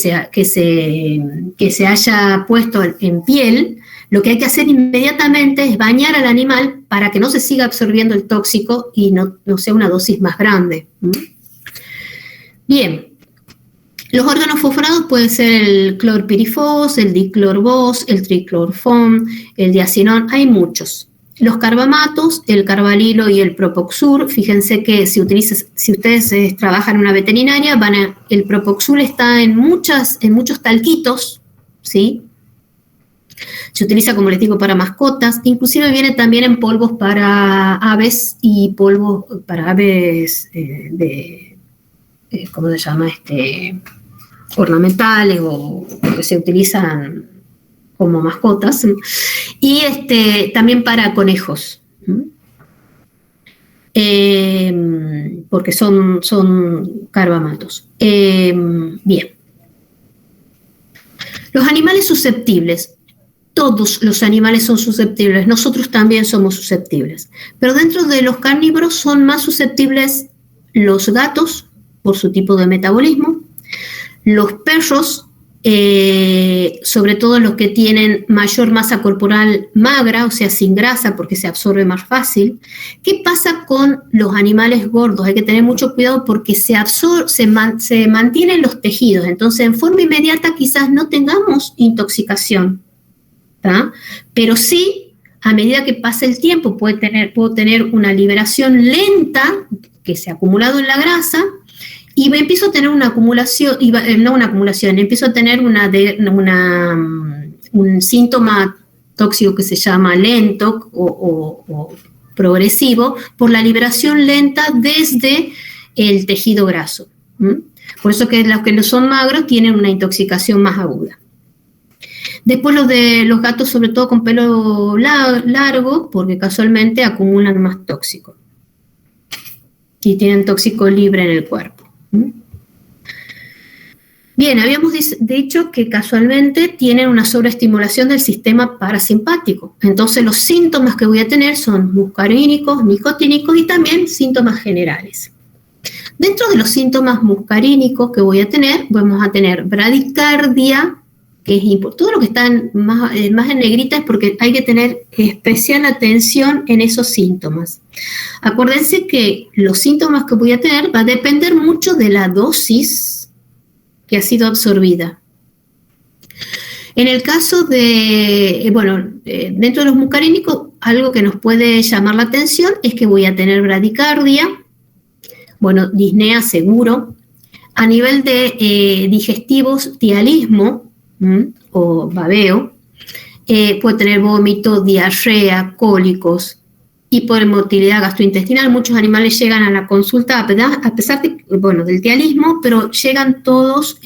se haya puesto en piel, lo que hay que hacer inmediatamente es bañar al animal para que no se siga absorbiendo el tóxico y no sea una dosis más grande. Bien, los órganos fosforados pueden ser el clorpirifos, el diclorbos, el triclorfón, el diacinón, hay muchos. Los carbamatos, el carbalilo y el propoxur, fíjense que si ustedes trabajan en una veterinaria, el propoxur está en muchos talquitos, ¿sí? Se utiliza, como les digo, para mascotas, inclusive viene también en polvos para aves y polvos para aves ¿cómo se llama? Ornamentales o que se utilizan como mascotas, y también para conejos, porque son carbamatos. Bien. Los animales susceptibles. Todos los animales son susceptibles, nosotros también somos susceptibles, pero dentro de los carnívoros son más susceptibles los gatos, por su tipo de metabolismo, los perros, sobre todo los que tienen mayor masa corporal magra, o sea, sin grasa, porque se absorbe más fácil. ¿Qué pasa con los animales gordos? Hay que tener mucho cuidado porque se mantienen los tejidos, entonces en forma inmediata quizás no tengamos intoxicación, ¿tá? Pero sí, a medida que pasa el tiempo, puedo tener una liberación lenta que se ha acumulado en la grasa, y empiezo a tener una acumulación, empiezo a tener un síntoma tóxico que se llama lento o progresivo por la liberación lenta desde el tejido graso. Por eso que los que no son magros tienen una intoxicación más aguda. Después los gatos, sobre todo con pelo largo, porque casualmente acumulan más tóxico y tienen tóxico libre en el cuerpo. Bien, habíamos dicho que casualmente tienen una sobreestimulación del sistema parasimpático. Entonces los síntomas que voy a tener son muscarínicos, nicotínicos y también síntomas generales. Dentro de los síntomas muscarínicos que voy a tener, vamos a tener bradicardia, que es importante. Todo lo que está más en negrita es porque hay que tener especial atención en esos síntomas. Acuérdense que los síntomas que voy a tener va a depender mucho de la dosis que ha sido absorbida. En el caso dentro de los muscarínicos, algo que nos puede llamar la atención es que voy a tener bradicardia, disnea seguro. A nivel de digestivos, tialismo, o babeo, puede tener vómito, diarrea, cólicos, hipomotilidad gastrointestinal. Muchos animales llegan a la consulta a pesar del tialismo, pero llegan todos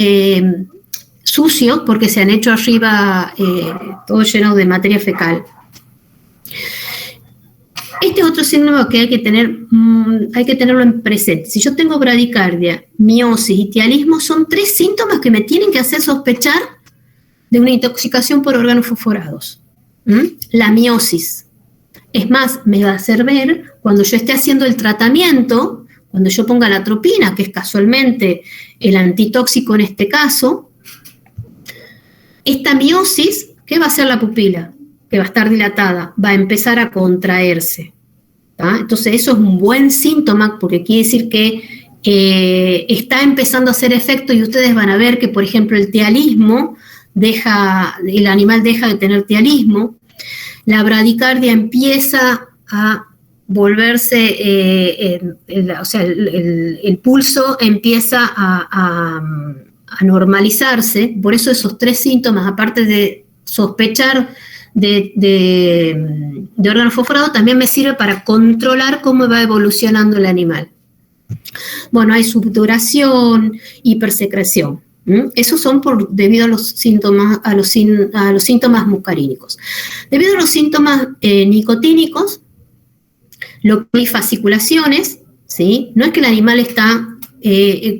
sucios porque se han hecho arriba todo lleno de materia fecal. Este es otro síntoma que hay que tenerlo en presente. Si yo tengo bradicardia, miosis y tialismo, son 3 síntomas que me tienen que hacer sospechar de una intoxicación por órganos fosforados. La miosis. Es más, me va a hacer ver, cuando yo esté haciendo el tratamiento, cuando yo ponga la atropina, que es casualmente el antitóxico en este caso, esta miosis, ¿qué va a hacer la pupila? Que va a estar dilatada, va a empezar a contraerse. ¿tá? Entonces eso es un buen síntoma porque quiere decir que está empezando a hacer efecto y ustedes van a ver que, por ejemplo, el tialismo el animal deja de tener tialismo, la bradicardia empieza a volverse, el pulso empieza a normalizarse. Por eso esos tres síntomas, aparte de sospechar de órgano fosforado, también me sirve para controlar cómo va evolucionando el animal. Bueno, hay subduración, hipersecreción. Esos son debido a los síntomas, a los síntomas muscarínicos. Debido a los síntomas nicotínicos, lo que hay fasciculaciones, ¿sí? No es que el animal está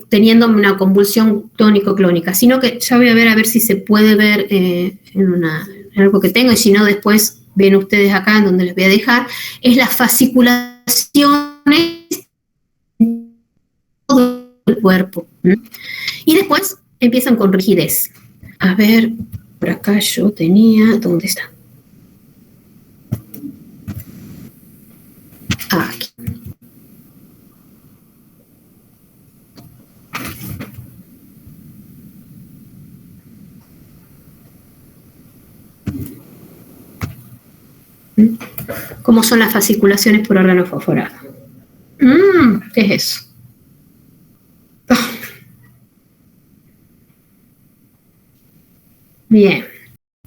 teniendo una convulsión tónico-clónica, sino que ya voy a ver si se puede ver en algo que tengo, y si no, después ven ustedes acá en donde les voy a dejar, es las fasciculaciones en todo el cuerpo. Y después empiezan con rigidez. A ver, por acá yo tenía, ¿dónde está? Aquí. ¿Cómo son las fasciculaciones por órgano fosforado? ¿Qué es eso? Bien,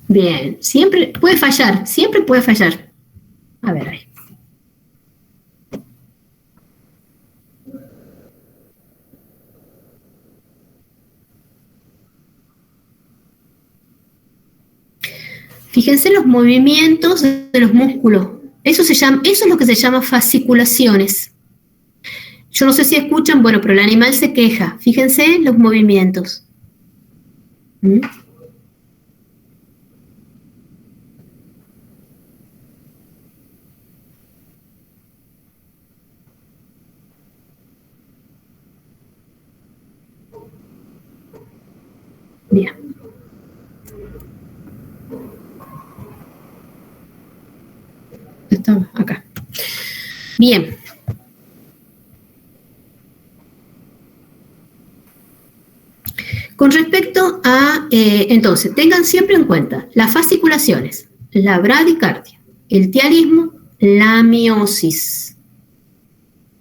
bien. Siempre puede fallar, siempre puede fallar. A ver, ahí. Fíjense los movimientos de los músculos. Eso es lo que se llama fasciculaciones. Yo no sé si escuchan, bueno, pero el animal se queja. Fíjense los movimientos. Bien. Estamos acá. Bien. Con respecto a, entonces, tengan siempre en cuenta las fasciculaciones, la bradicardia, el tialismo, la miosis.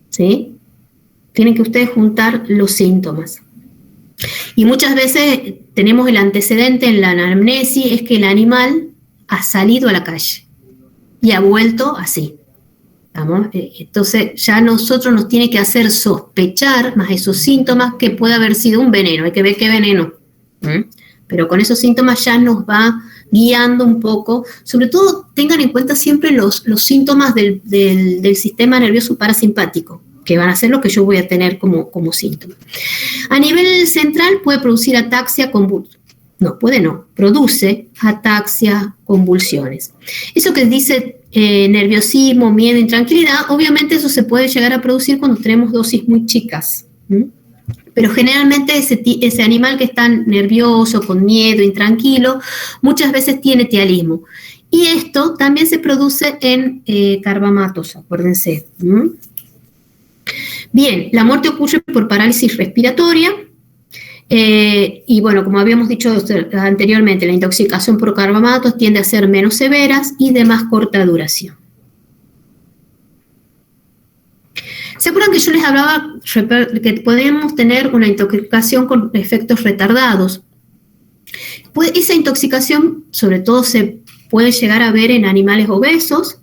¿Sí? Tienen que ustedes juntar los síntomas. Y muchas veces tenemos el antecedente en la anamnesis, es que el animal ha salido a la calle y ha vuelto así. ¿Estamos? Entonces ya nosotros nos tiene que hacer sospechar más esos síntomas que puede haber sido un veneno, hay que ver qué veneno. Pero con esos síntomas ya nos va guiando un poco. Sobre todo tengan en cuenta siempre los síntomas del sistema nervioso parasimpático, que van a ser lo que yo voy a tener como síntoma. A nivel central puede producir ataxia, produce ataxia, convulsiones. Eso que dice nerviosismo, miedo, intranquilidad, obviamente eso se puede llegar a producir cuando tenemos dosis muy chicas. Pero generalmente ese animal que está nervioso, con miedo, intranquilo, muchas veces tiene tialismo. Y esto también se produce en carbamatos, acuérdense. Bien, la muerte ocurre por parálisis respiratoria. Y bueno, como habíamos dicho anteriormente, la intoxicación por carbamatos tiende a ser menos severas y de más corta duración. ¿Se acuerdan que yo les hablaba que podemos tener una intoxicación con efectos retardados? Pues esa intoxicación sobre todo se puede llegar a ver en animales obesos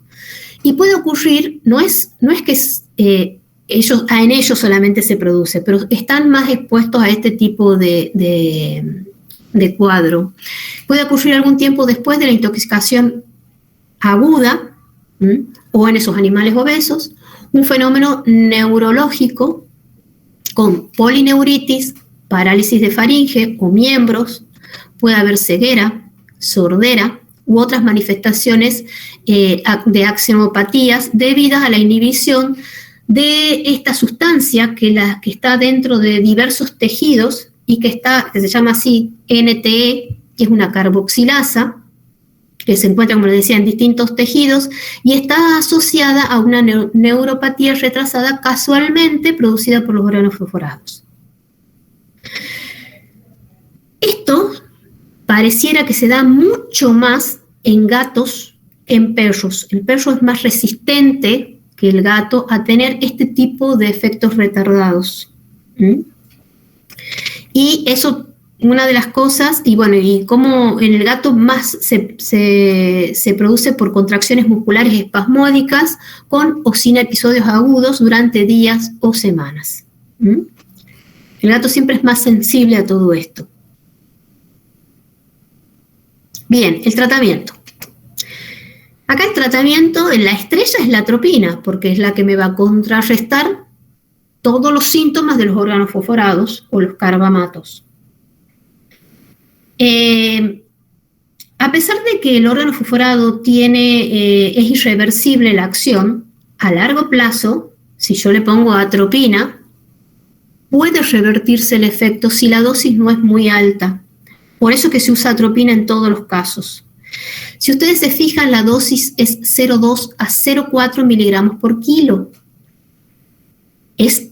y puede ocurrir, no es que en ellos solamente se produce, pero están más expuestos a este tipo de cuadro. Puede ocurrir algún tiempo después de la intoxicación aguda, o en esos animales obesos, un fenómeno neurológico con polineuritis, parálisis de faringe o miembros, puede haber ceguera, sordera u otras manifestaciones de axionopatías debidas a la inhibición de esta sustancia que está dentro de diversos tejidos y que se llama así NTE, que es una carboxilasa, que se encuentra, como les decía, en distintos tejidos y está asociada a una neuropatía retrasada casualmente producida por los organofosforados. Esto pareciera que se da mucho más en gatos que en perros. El perro es más resistente que el gato a tener este tipo de efectos retardados. Y eso, una de las cosas, y bueno, y como en el gato más se produce por contracciones musculares espasmódicas o sin episodios agudos durante días o semanas. El gato siempre es más sensible a todo esto. Bien, el tratamiento. Acá el tratamiento, la estrella es la atropina, porque es la que me va a contrarrestar todos los síntomas de los órganos fosforados o los carbamatos. A pesar de que el órgano fosforado es irreversible la acción, a largo plazo, si yo le pongo atropina, puede revertirse el efecto si la dosis no es muy alta. Por eso que se usa atropina en todos los casos. Si ustedes se fijan, la dosis es 0,2 a 0,4 miligramos por kilo. Es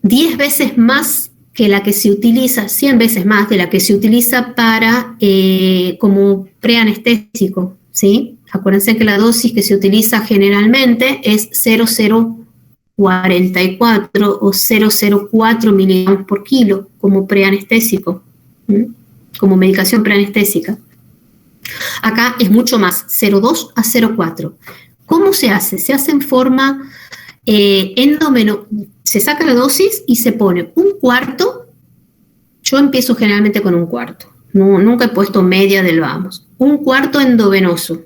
10 veces más que la que se utiliza, 100 veces más de la que se utiliza como preanestésico, ¿sí? Acuérdense que la dosis que se utiliza generalmente es 0,044 o 0,04 miligramos por kilo como preanestésico, como medicación preanestésica. Acá es mucho más, 0,2 a 0,4. ¿Cómo se hace? Se hace en forma se saca la dosis y se pone un cuarto. Yo empiezo generalmente con un cuarto. Nunca he puesto media del vamos. Un cuarto endovenoso.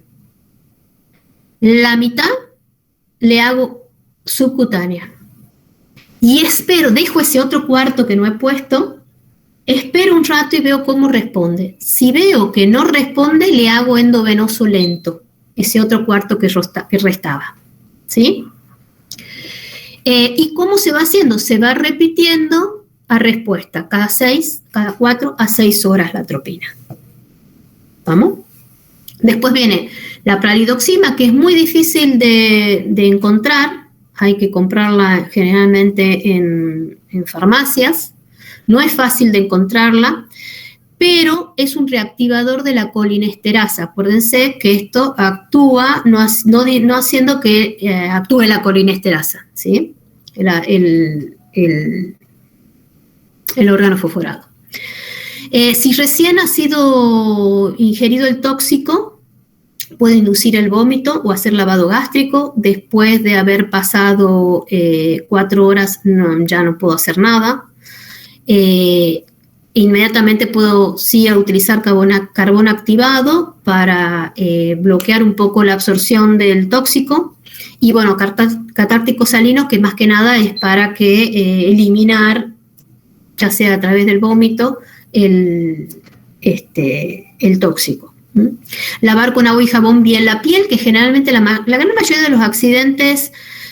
La mitad le hago subcutánea. Y dejo ese otro cuarto que no he puesto. Espero un rato y veo cómo responde. Si veo que no responde, le hago endovenoso lento, ese otro cuarto que restaba. ¿Sí? ¿Y cómo se va haciendo? Se va repitiendo a respuesta, cada 4 a 6 horas la atropina. ¿Vamos? Después viene la pralidoxima, que es muy difícil de encontrar. Hay que comprarla generalmente en farmacias. No es fácil de encontrarla, pero es un reactivador de la colinesterasa. Acuérdense que esto actúa no haciendo que actúe la colinesterasa, ¿sí? El órgano fosforado. Si recién ha sido ingerido el tóxico, puede inducir el vómito o hacer lavado gástrico. Después de haber pasado 4 horas, ya no puedo hacer nada. Inmediatamente puedo utilizar carbón activado para bloquear un poco la absorción del tóxico y bueno, catártico salino, que más que nada es para eliminar, ya sea a través del vómito, el tóxico. Lavar con agua y jabón bien la piel, que generalmente la gran mayoría de los accidentes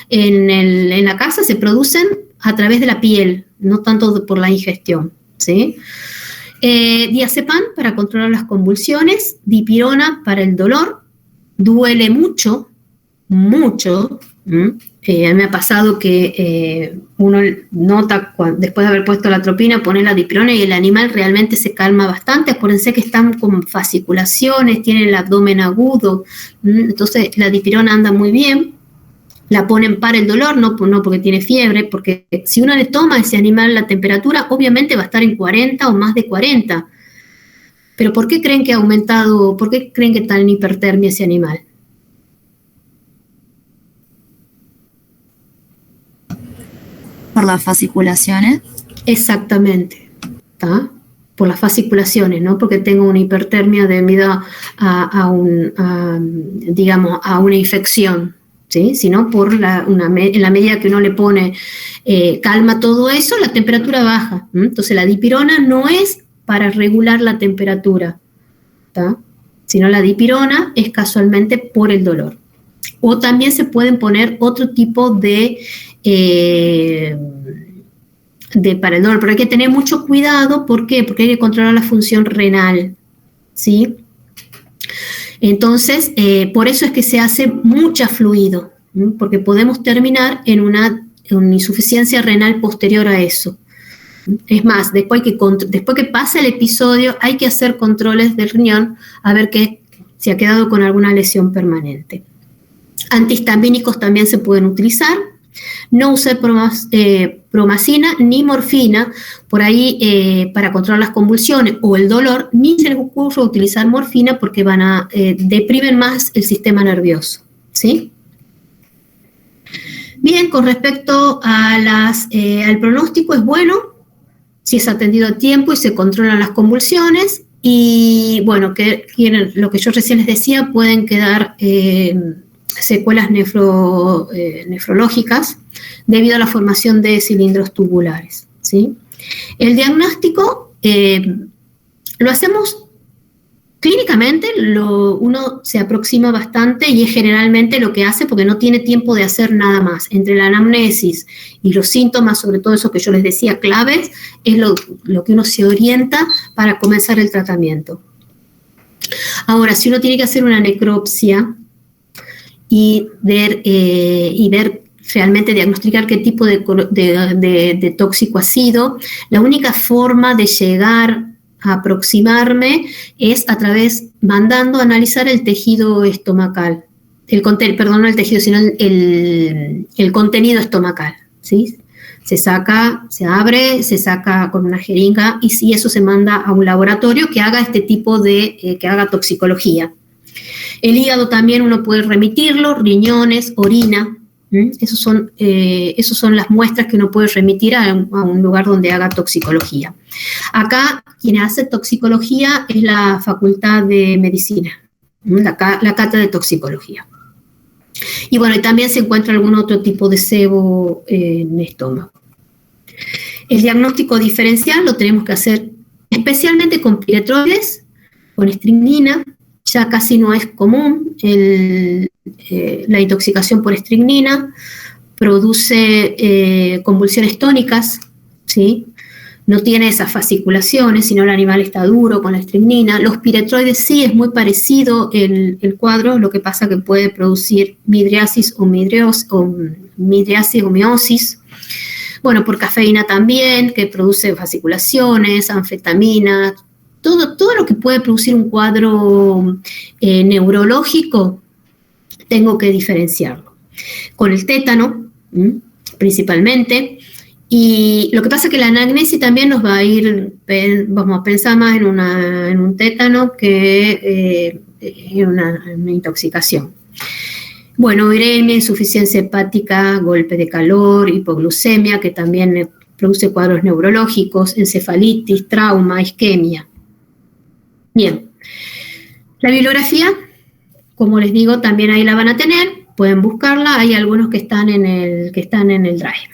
en la casa se producen a través de la piel, no tanto por la ingestión, ¿sí? Diazepam para controlar las convulsiones, dipirona para el dolor, duele mucho. A mí me ha pasado que uno nota, después de haber puesto la atropina, pone la dipirona y el animal realmente se calma bastante. Acuérdense que están con fasciculaciones, tienen el abdomen agudo, entonces la dipirona anda muy bien. La ponen para el dolor, no porque tiene fiebre, porque si uno le toma a ese animal la temperatura, obviamente va a estar en 40 o más de 40. Pero ¿por qué creen que ha aumentado, por qué creen que está en hipertermia ese animal? ¿Por las fasciculaciones? Exactamente, ¿está? Por las fasciculaciones, no porque tengo una hipertermia debido a una infección. ¿Sí? Sino en la medida que uno le pone calma todo eso, la temperatura baja. Entonces la dipirona no es para regular la temperatura, ¿tá? Sino la dipirona es casualmente por el dolor. O también se pueden poner otro tipo de para el dolor, pero hay que tener mucho cuidado. ¿Por qué? Porque hay que controlar la función renal, ¿sí? Entonces, por eso es que se hace mucha fluido, ¿sí? Porque podemos terminar en una insuficiencia renal posterior a eso. Es más, después que pasa el episodio, hay que hacer controles del riñón a ver que se ha quedado con alguna lesión permanente. Antihistamínicos también se pueden utilizar. No usar promacina ni morfina por ahí para controlar las convulsiones o el dolor, ni se les ocurre utilizar morfina porque van a deprimen más el sistema nervioso, ¿sí? Bien, con respecto a al pronóstico, es bueno si es atendido a tiempo y se controlan las convulsiones. Y bueno, lo que yo recién les decía, pueden quedar secuelas nefrológicas debido a la formación de cilindros tubulares, ¿sí? El diagnóstico lo hacemos clínicamente, uno se aproxima bastante y es generalmente lo que hace porque no tiene tiempo de hacer nada más. Entre la anamnesis y los síntomas, sobre todo eso que yo les decía, claves, es lo que uno se orienta para comenzar el tratamiento. Ahora, si uno tiene que hacer una necropsia y ver realmente diagnosticar qué tipo de tóxico ha sido, la única forma de llegar a aproximarme es mandando a analizar el tejido estomacal, no el tejido, sino el contenido estomacal, ¿sí? Se abre, se saca con una jeringa y eso se manda a un laboratorio que haga este tipo que haga toxicología. El hígado también uno puede remitirlo, riñones, orina. Esas son las muestras que uno puede remitir a un lugar donde haga toxicología. Acá, quien hace toxicología es la Facultad de Medicina, la cátedra de toxicología. Y bueno, y también se encuentra algún otro tipo de sebo en el estómago. El diagnóstico diferencial lo tenemos que hacer especialmente con piretroides, con estringinina. Ya casi no es común la intoxicación por estringinina, produce convulsiones tónicas, ¿sí? No tiene esas fasciculaciones, sino el animal está duro con la estringinina. Los piretroides sí es muy parecido el cuadro, lo que pasa que puede producir midriasis o miosis. Bueno, por cafeína también, que produce fasciculaciones, anfetamina. Todo lo que puede producir un cuadro neurológico, tengo que diferenciarlo. Con el tétano, principalmente, y lo que pasa es que la anamnesis también nos va a vamos a pensar más en un tétano que en una intoxicación. Bueno, uremia, insuficiencia hepática, golpe de calor, hipoglucemia, que también produce cuadros neurológicos, encefalitis, trauma, isquemia. Bien, la bibliografía, como les digo, también ahí la van a tener, pueden buscarla, hay algunos que están en el Drive.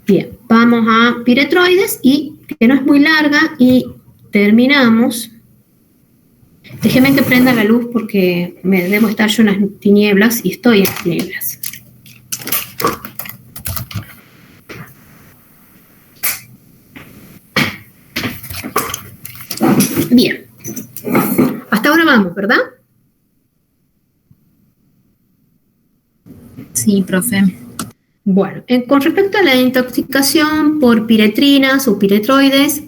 Bien, vamos a piretroides y que no es muy larga y terminamos. Déjenme que prenda la luz porque me debo estar yo en las tinieblas y estoy en las tinieblas. Bien, hasta ahora vamos, ¿verdad? Sí, profe. Bueno, con respecto a la intoxicación por piretrinas o piretroides,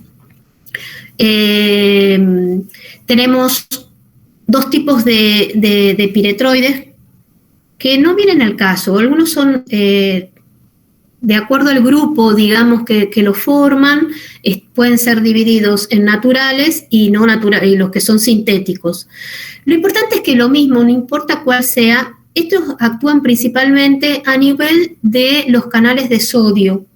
tenemos dos tipos de piretroides que no vienen al caso. Algunos son, de acuerdo al grupo, digamos, que lo forman, pueden ser divididos en naturales y no naturales, y los que son sintéticos. Lo importante es que lo mismo, no importa cuál sea, estos actúan principalmente a nivel de los canales de sodio,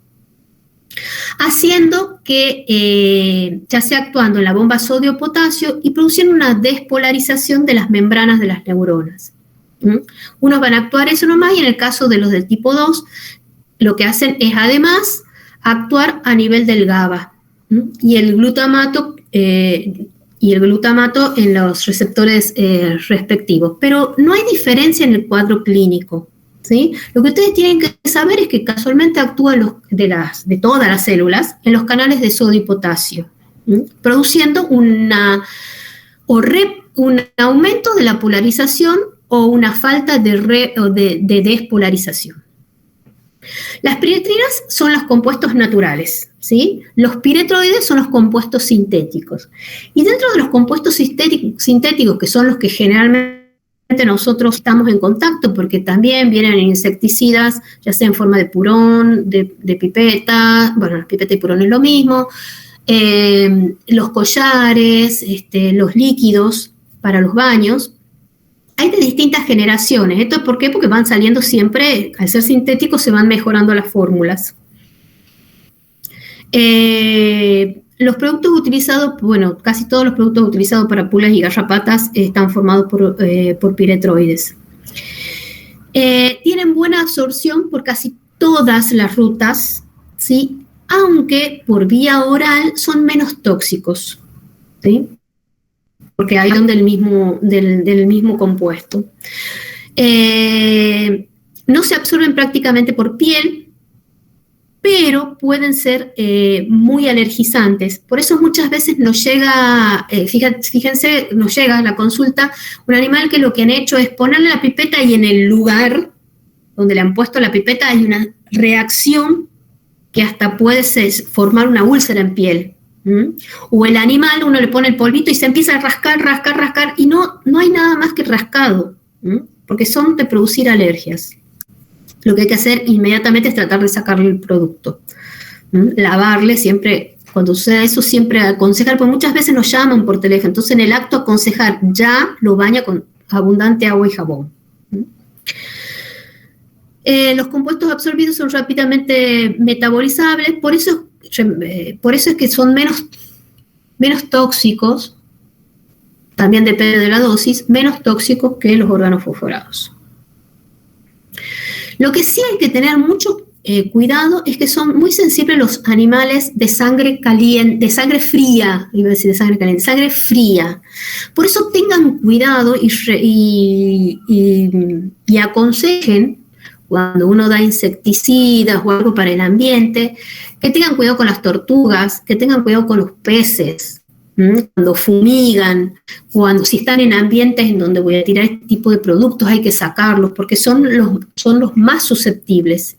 haciendo que, ya sea actuando en la bomba sodio-potasio y produciendo una despolarización de las membranas de las neuronas. Unos van a actuar eso nomás y en el caso de los del tipo 2, lo que hacen es además actuar a nivel del GABA y el glutamato en los receptores respectivos. Pero no hay diferencia en el cuadro clínico, ¿sí? Lo que ustedes tienen que saber es que casualmente actúa de todas las células en los canales de sodio y potasio, produciendo un aumento de la polarización o una falta de despolarización. Las piretrinas son los compuestos naturales, ¿sí? Los piretroides son los compuestos sintéticos. Y dentro de los compuestos sintéticos, que son los que generalmente nosotros estamos en contacto, porque también vienen en insecticidas, ya sea en forma de purón, de pipeta, bueno, la pipeta y purón es lo mismo, los collares, los líquidos para los baños. Hay de distintas generaciones. ¿Esto por qué? Porque van saliendo siempre, al ser sintéticos, se van mejorando las fórmulas. Los productos utilizados, bueno, casi todos los productos utilizados para pulgas y garrapatas están formados por piretroides. Tienen buena absorción por casi todas las rutas, ¿sí? Aunque por vía oral son menos tóxicos, ¿sí? Porque hay del mismo compuesto. No se absorben prácticamente por piel, pero pueden ser muy alergizantes. Por eso muchas veces nos llega, fíjense, nos llega a la consulta un animal que lo que han hecho es ponerle la pipeta y en el lugar donde le han puesto la pipeta hay una reacción que hasta puede formar una úlcera en piel. O el animal, uno le pone el polvito y se empieza a rascar, y no hay nada más que rascado, porque son de producir alergias. Lo que hay que hacer inmediatamente es tratar de sacarle el producto. Lavarle siempre, cuando sucede eso, siempre aconsejar, porque muchas veces nos llaman por teléfono, entonces en el acto aconsejar, ya lo baña con abundante agua y jabón. Los compuestos absorbidos son rápidamente metabolizables, por eso es que son menos tóxicos, también depende de la dosis, menos tóxicos que los órganos fosforados. Lo que sí hay que tener mucho cuidado es que son muy sensibles los animales de sangre caliente, de sangre fría, iba a decir de sangre caliente, sangre fría. Por eso tengan cuidado y aconsejen, cuando uno da insecticidas o algo para el ambiente, que tengan cuidado con las tortugas, que tengan cuidado con los peces, cuando fumigan, si están en ambientes en donde voy a tirar este tipo de productos, hay que sacarlos, porque son los más susceptibles.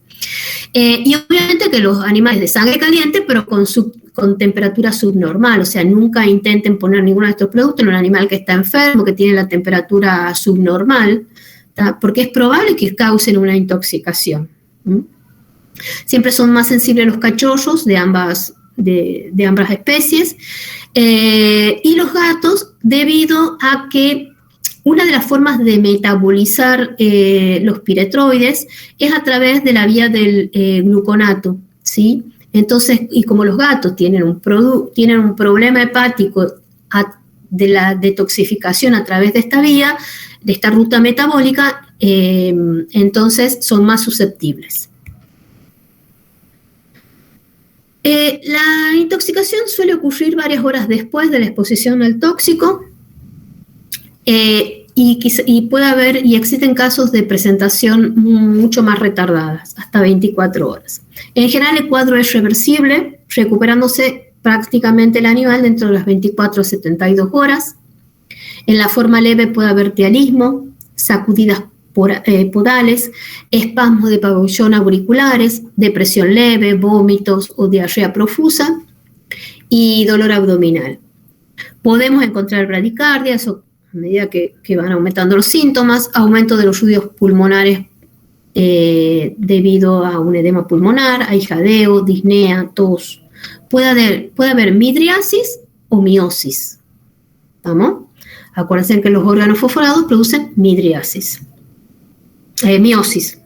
Y obviamente que los animales de sangre caliente, pero con temperatura subnormal, o sea, nunca intenten poner ninguno de estos productos en un animal que está enfermo, que tiene la temperatura subnormal, porque es probable que causen una intoxicación. Siempre son más sensibles los cachorros de ambas especies, y los gatos, debido a que una de las formas de metabolizar los piretroides es a través de la vía del gluconato, ¿sí? Entonces, y como los gatos tienen un problema hepático de la detoxificación a través de esta vía, de esta ruta metabólica, entonces son más susceptibles. La intoxicación suele ocurrir varias horas después de la exposición al tóxico, y puede haber, y existen casos de presentación mucho más retardadas, hasta 24 horas. En general el cuadro es reversible, recuperándose prácticamente el animal dentro de las 24 a 72 horas. En la forma leve puede haber tialismo, sacudidas podales, espasmos de pabellón auriculares, depresión leve, vómitos o diarrea profusa y dolor abdominal. Podemos encontrar bradicardias a medida que van aumentando los síntomas, aumento de los ruidos pulmonares debido a un edema pulmonar, hay jadeo, disnea, tos. Puede haber midriasis o miosis. ¿Vamos? Acuérdense que los órganos fosforados producen midriasis. Miosis.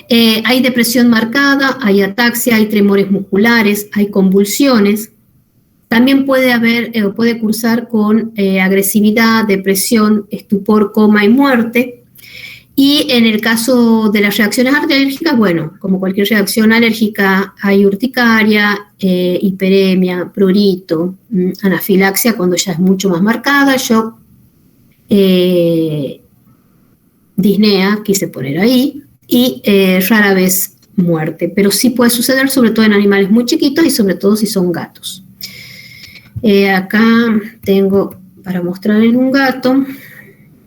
Hay depresión marcada, hay ataxia, hay tremores musculares, hay convulsiones. También puede cursar con agresividad, depresión, estupor, coma y muerte. Y en el caso de las reacciones alérgicas, bueno, como cualquier reacción alérgica, hay urticaria, hiperemia, prurito, anafilaxia cuando ya es mucho más marcada, shock, disnea, quise poner ahí, y rara vez muerte, pero sí puede suceder sobre todo en animales muy chiquitos y sobre todo si son gatos. Acá tengo para mostrar en un gato,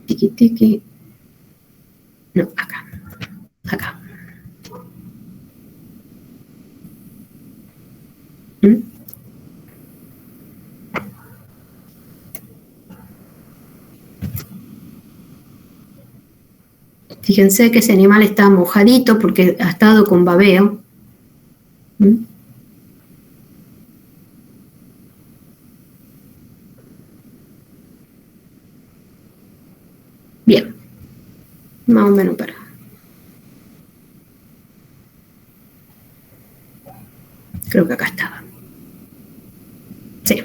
tiqui, no, acá. Fíjense que ese animal está mojadito porque ha estado con babeo. Bien, más o menos para. Creo que acá estaba. Sí.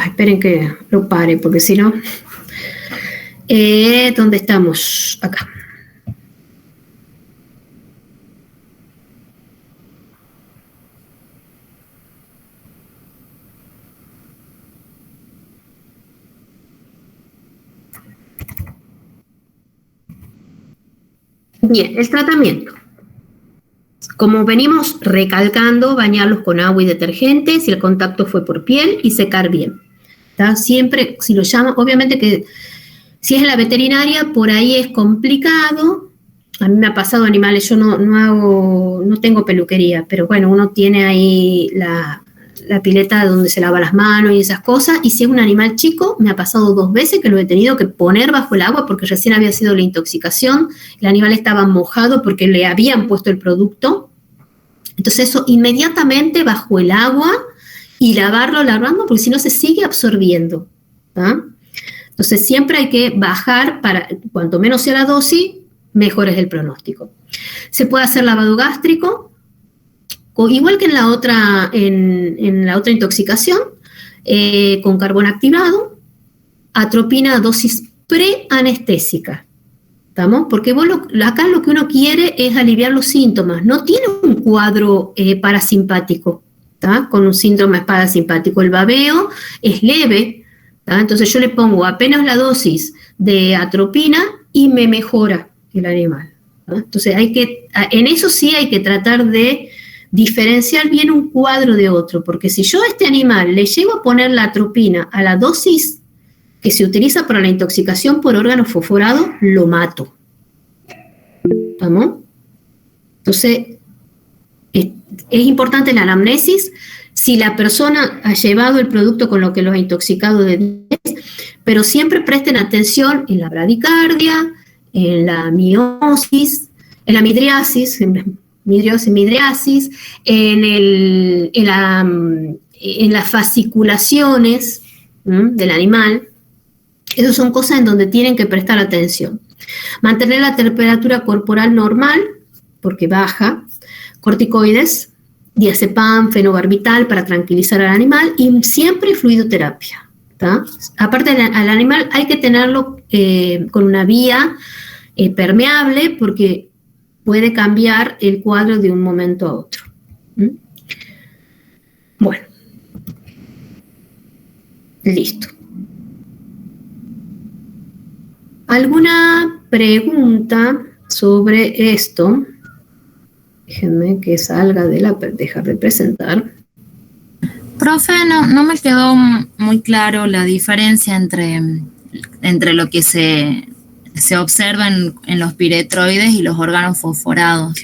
Esperen que lo pare porque si no. ¿Dónde estamos? Acá. Bien, el tratamiento. Como venimos recalcando, bañarlos con agua y detergente, si el contacto fue por piel, y secar bien. ¿Tá? Siempre, si lo llaman, obviamente que si es en la veterinaria, por ahí es complicado. A mí me ha pasado animales, yo no tengo peluquería, pero bueno, uno tiene ahí la pileta donde se lava las manos y esas cosas, y si es un animal chico, me ha pasado 2 veces que lo he tenido que poner bajo el agua porque recién había sido la intoxicación, el animal estaba mojado porque le habían puesto el producto, entonces eso inmediatamente bajo el agua y lavarlo, porque si no se sigue absorbiendo, ¿tá? Entonces siempre hay que bajar, para cuanto menos sea la dosis, mejor es el pronóstico. Se puede hacer lavado gástrico, igual que en la otra intoxicación, con carbón activado, atropina a dosis preanestésica. ¿Estamos? Porque acá lo que uno quiere es aliviar los síntomas, no tiene un cuadro parasimpático, ¿tá? Con un síndrome parasimpático. El babeo es leve, ¿tá? Entonces yo le pongo apenas la dosis de atropina y me mejora el animal, ¿tá? Entonces en eso sí hay que tratar de diferenciar bien un cuadro de otro, porque si yo a este animal le llego a poner la atropina a la dosis que se utiliza para la intoxicación por órgano fosforado, lo mato. ¿Estamos? Entonces, es importante la anamnesis, si la persona ha llevado el producto con lo que lo ha intoxicado de 10, pero siempre presten atención en la bradicardia, en la miosis, en la midriasis, midriasis, en las fasciculaciones del animal. Esas son cosas en donde tienen que prestar atención. Mantener la temperatura corporal normal, porque baja, corticoides, diazepam, fenobarbital para tranquilizar al animal y siempre fluidoterapia, ¿tá? Aparte al animal hay que tenerlo con una vía permeable porque puede cambiar el cuadro de un momento a otro. Bueno, listo. ¿Alguna pregunta sobre esto? Déjenme que salga de dejar de presentar. Profe, no me quedó muy claro la diferencia entre lo que se observa en los piretroides y los órganos fosforados.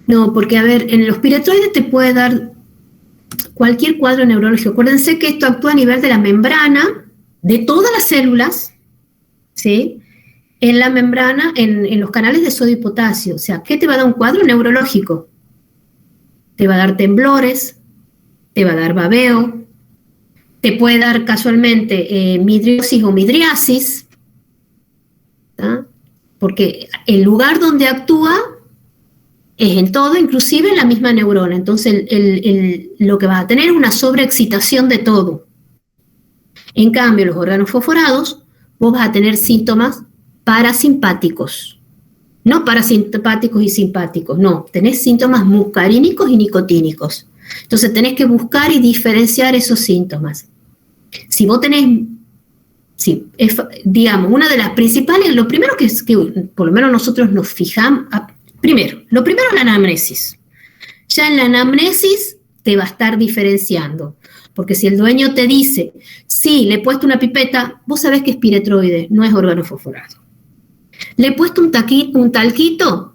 No, porque a ver, en los piretroides te puede dar cualquier cuadro neurológico. Acuérdense que esto actúa a nivel de la membrana de todas las células, ¿sí? En la membrana, en los canales de sodio y potasio. O sea, ¿qué te va a dar un cuadro neurológico? Te va a dar temblores, te va a dar babeo, te puede dar casualmente midriosis o midriasis, ¿tá? Porque el lugar donde actúa es en todo, inclusive en la misma neurona. Entonces, lo que vas a tener es una sobreexcitación de todo. En cambio, los órganos fosforados, vos vas a tener síntomas parasimpáticos, no parasimpáticos y simpáticos, no, tenés síntomas muscarínicos y nicotínicos. Entonces tenés que buscar y diferenciar esos síntomas. Si vos tenés Sí, digamos, una de las principales, lo primero que por lo menos nosotros nos fijamos, lo primero la anamnesis. Ya en la anamnesis te va a estar diferenciando, porque si el dueño te dice, sí, le he puesto una pipeta, vos sabés que es piretroide, no es órgano fosforado. Le he puesto un talquito,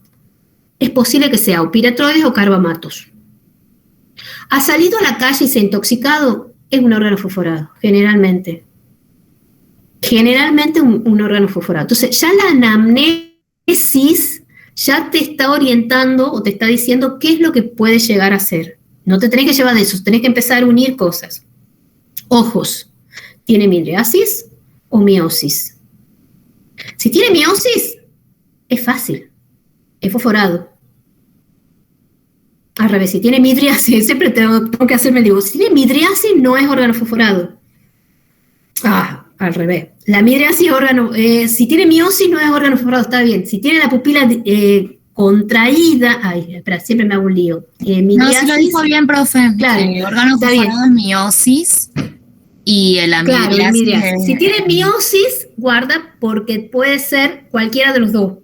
es posible que sea o piretroides o carbamatos. Ha salido a la calle y se ha intoxicado, es un órgano fosforado, generalmente. Generalmente un órgano fosforado. Entonces, ya la anamnesis ya te está orientando o te está diciendo qué es lo que puede llegar a ser. No te tenés que llevar de eso, tenés que empezar a unir cosas. Ojos, ¿tiene midriasis o miosis? Si tiene miosis, es fácil, es fosforado. Al revés, si tiene midriasis, siempre tengo que hacerme, digo, si tiene midriasis no es órgano fosforado. Al revés. La midriasis es órgano, si tiene miosis no es órgano fosforado, está bien. Si tiene la pupila contraída, espera, siempre me hago un lío. No, si lo dijo bien, profe. Claro, órgano fosforado es miosis y la midriasis. Claro, si tiene miosis, guarda porque puede ser cualquiera de los dos.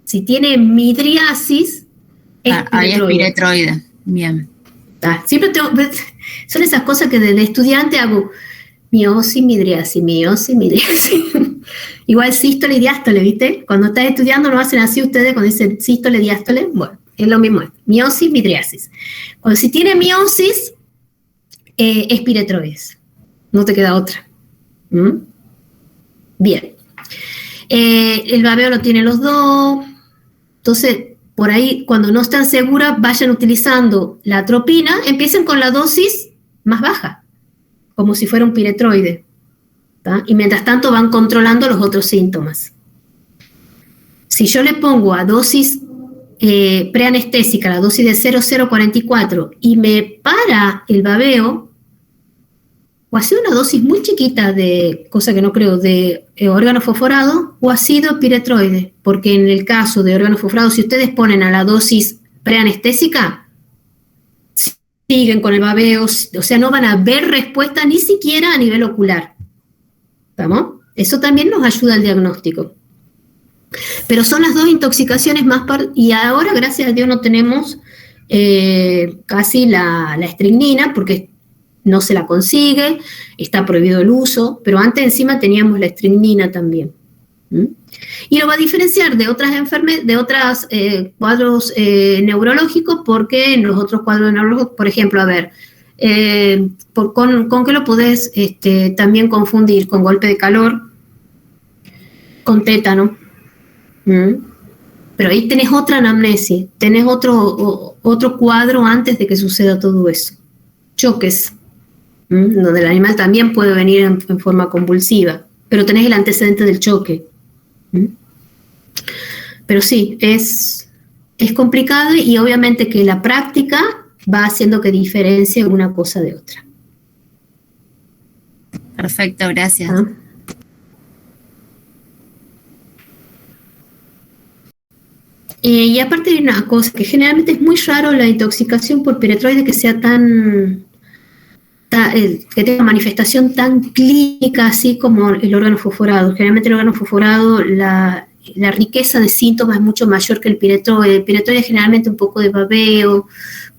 Si tiene midriasis, ahí es piretroide. Bien. Siempre son esas cosas que desde estudiante hago. Miosis, midriasis. Igual sístole y diástole, ¿viste? Cuando estás estudiando lo hacen así ustedes, cuando dicen sístole, diástole, bueno, es lo mismo. Miosis, midriasis. Cuando si tiene miosis, es piretroides. No te queda otra. Bien. El babeo lo tiene los dos. Entonces, por ahí, cuando no están seguras, vayan utilizando la atropina, empiecen con la dosis más baja, como si fuera un piretroide, ¿tá? Y mientras tanto van controlando los otros síntomas. Si yo le pongo a dosis preanestésica, la dosis de 0,044, y me para el babeo, o ha sido una dosis muy chiquita de, cosa que no creo, de órgano fosforado, o ha sido piretroide, porque en el caso de órgano fosforado, si ustedes ponen a la dosis preanestésica, siguen con el babeo, o sea, no van a ver respuesta ni siquiera a nivel ocular. ¿Estamos? Eso también nos ayuda al diagnóstico. Pero son las dos intoxicaciones más, y ahora, gracias a Dios, no tenemos casi la estricnina, porque no se la consigue, está prohibido el uso, pero antes encima teníamos la estricnina también. Y lo va a diferenciar de otras cuadros neurológicos, porque en los otros cuadros neurológicos, por ejemplo, a ver, ¿con qué lo podés también confundir? Con golpe de calor, con tétano. Pero ahí tenés otra anamnesis, tenés otro cuadro antes de que suceda todo eso. Choques, donde el animal también puede venir en forma convulsiva, pero tenés el antecedente del choque. Pero sí, es complicado, y obviamente que la práctica va haciendo que diferencie una cosa de otra. Perfecto, gracias. Y aparte hay una cosa, que generalmente es muy raro la intoxicación por piretroides que sea que tenga manifestación tan clínica así como el órgano fosforado. Generalmente el órgano fosforado, la riqueza de síntomas es mucho mayor que el piretroide. El piretroide es generalmente un poco de babeo.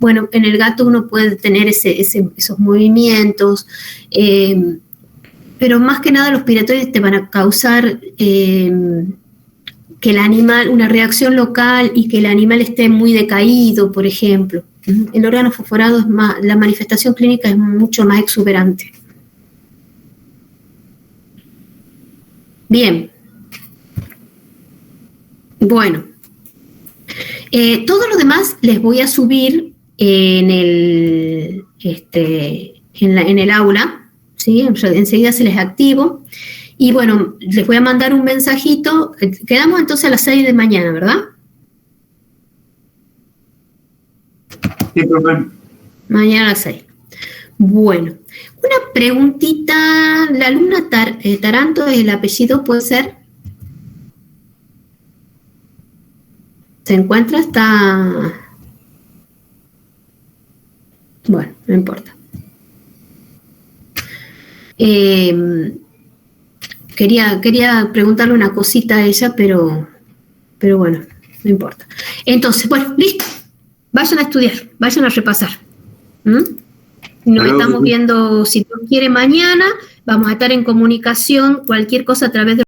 Bueno, en el gato uno puede tener esos movimientos, pero más que nada los piretroides te van a causar que el animal, una reacción local, y que el animal esté muy decaído, por ejemplo. El órgano fosforado es más, la manifestación clínica es mucho más exuberante. Bien. Bueno. Todo lo demás les voy a subir en el aula, ¿sí? Enseguida se les activo. Y bueno, les voy a mandar un mensajito. Quedamos entonces a las 6 de mañana, ¿verdad? Sí, profe. Mañana a las 6. Bueno, una preguntita. La alumna Taranto, ¿el apellido puede ser? ¿Se encuentra? Está... Bueno, no importa. quería preguntarle una cosita a ella, pero bueno, no importa. Entonces, bueno, listo. Vayan a estudiar, vayan a repasar. Nos estamos viendo, si Dios quiere, mañana. Vamos a estar en comunicación, cualquier cosa a través de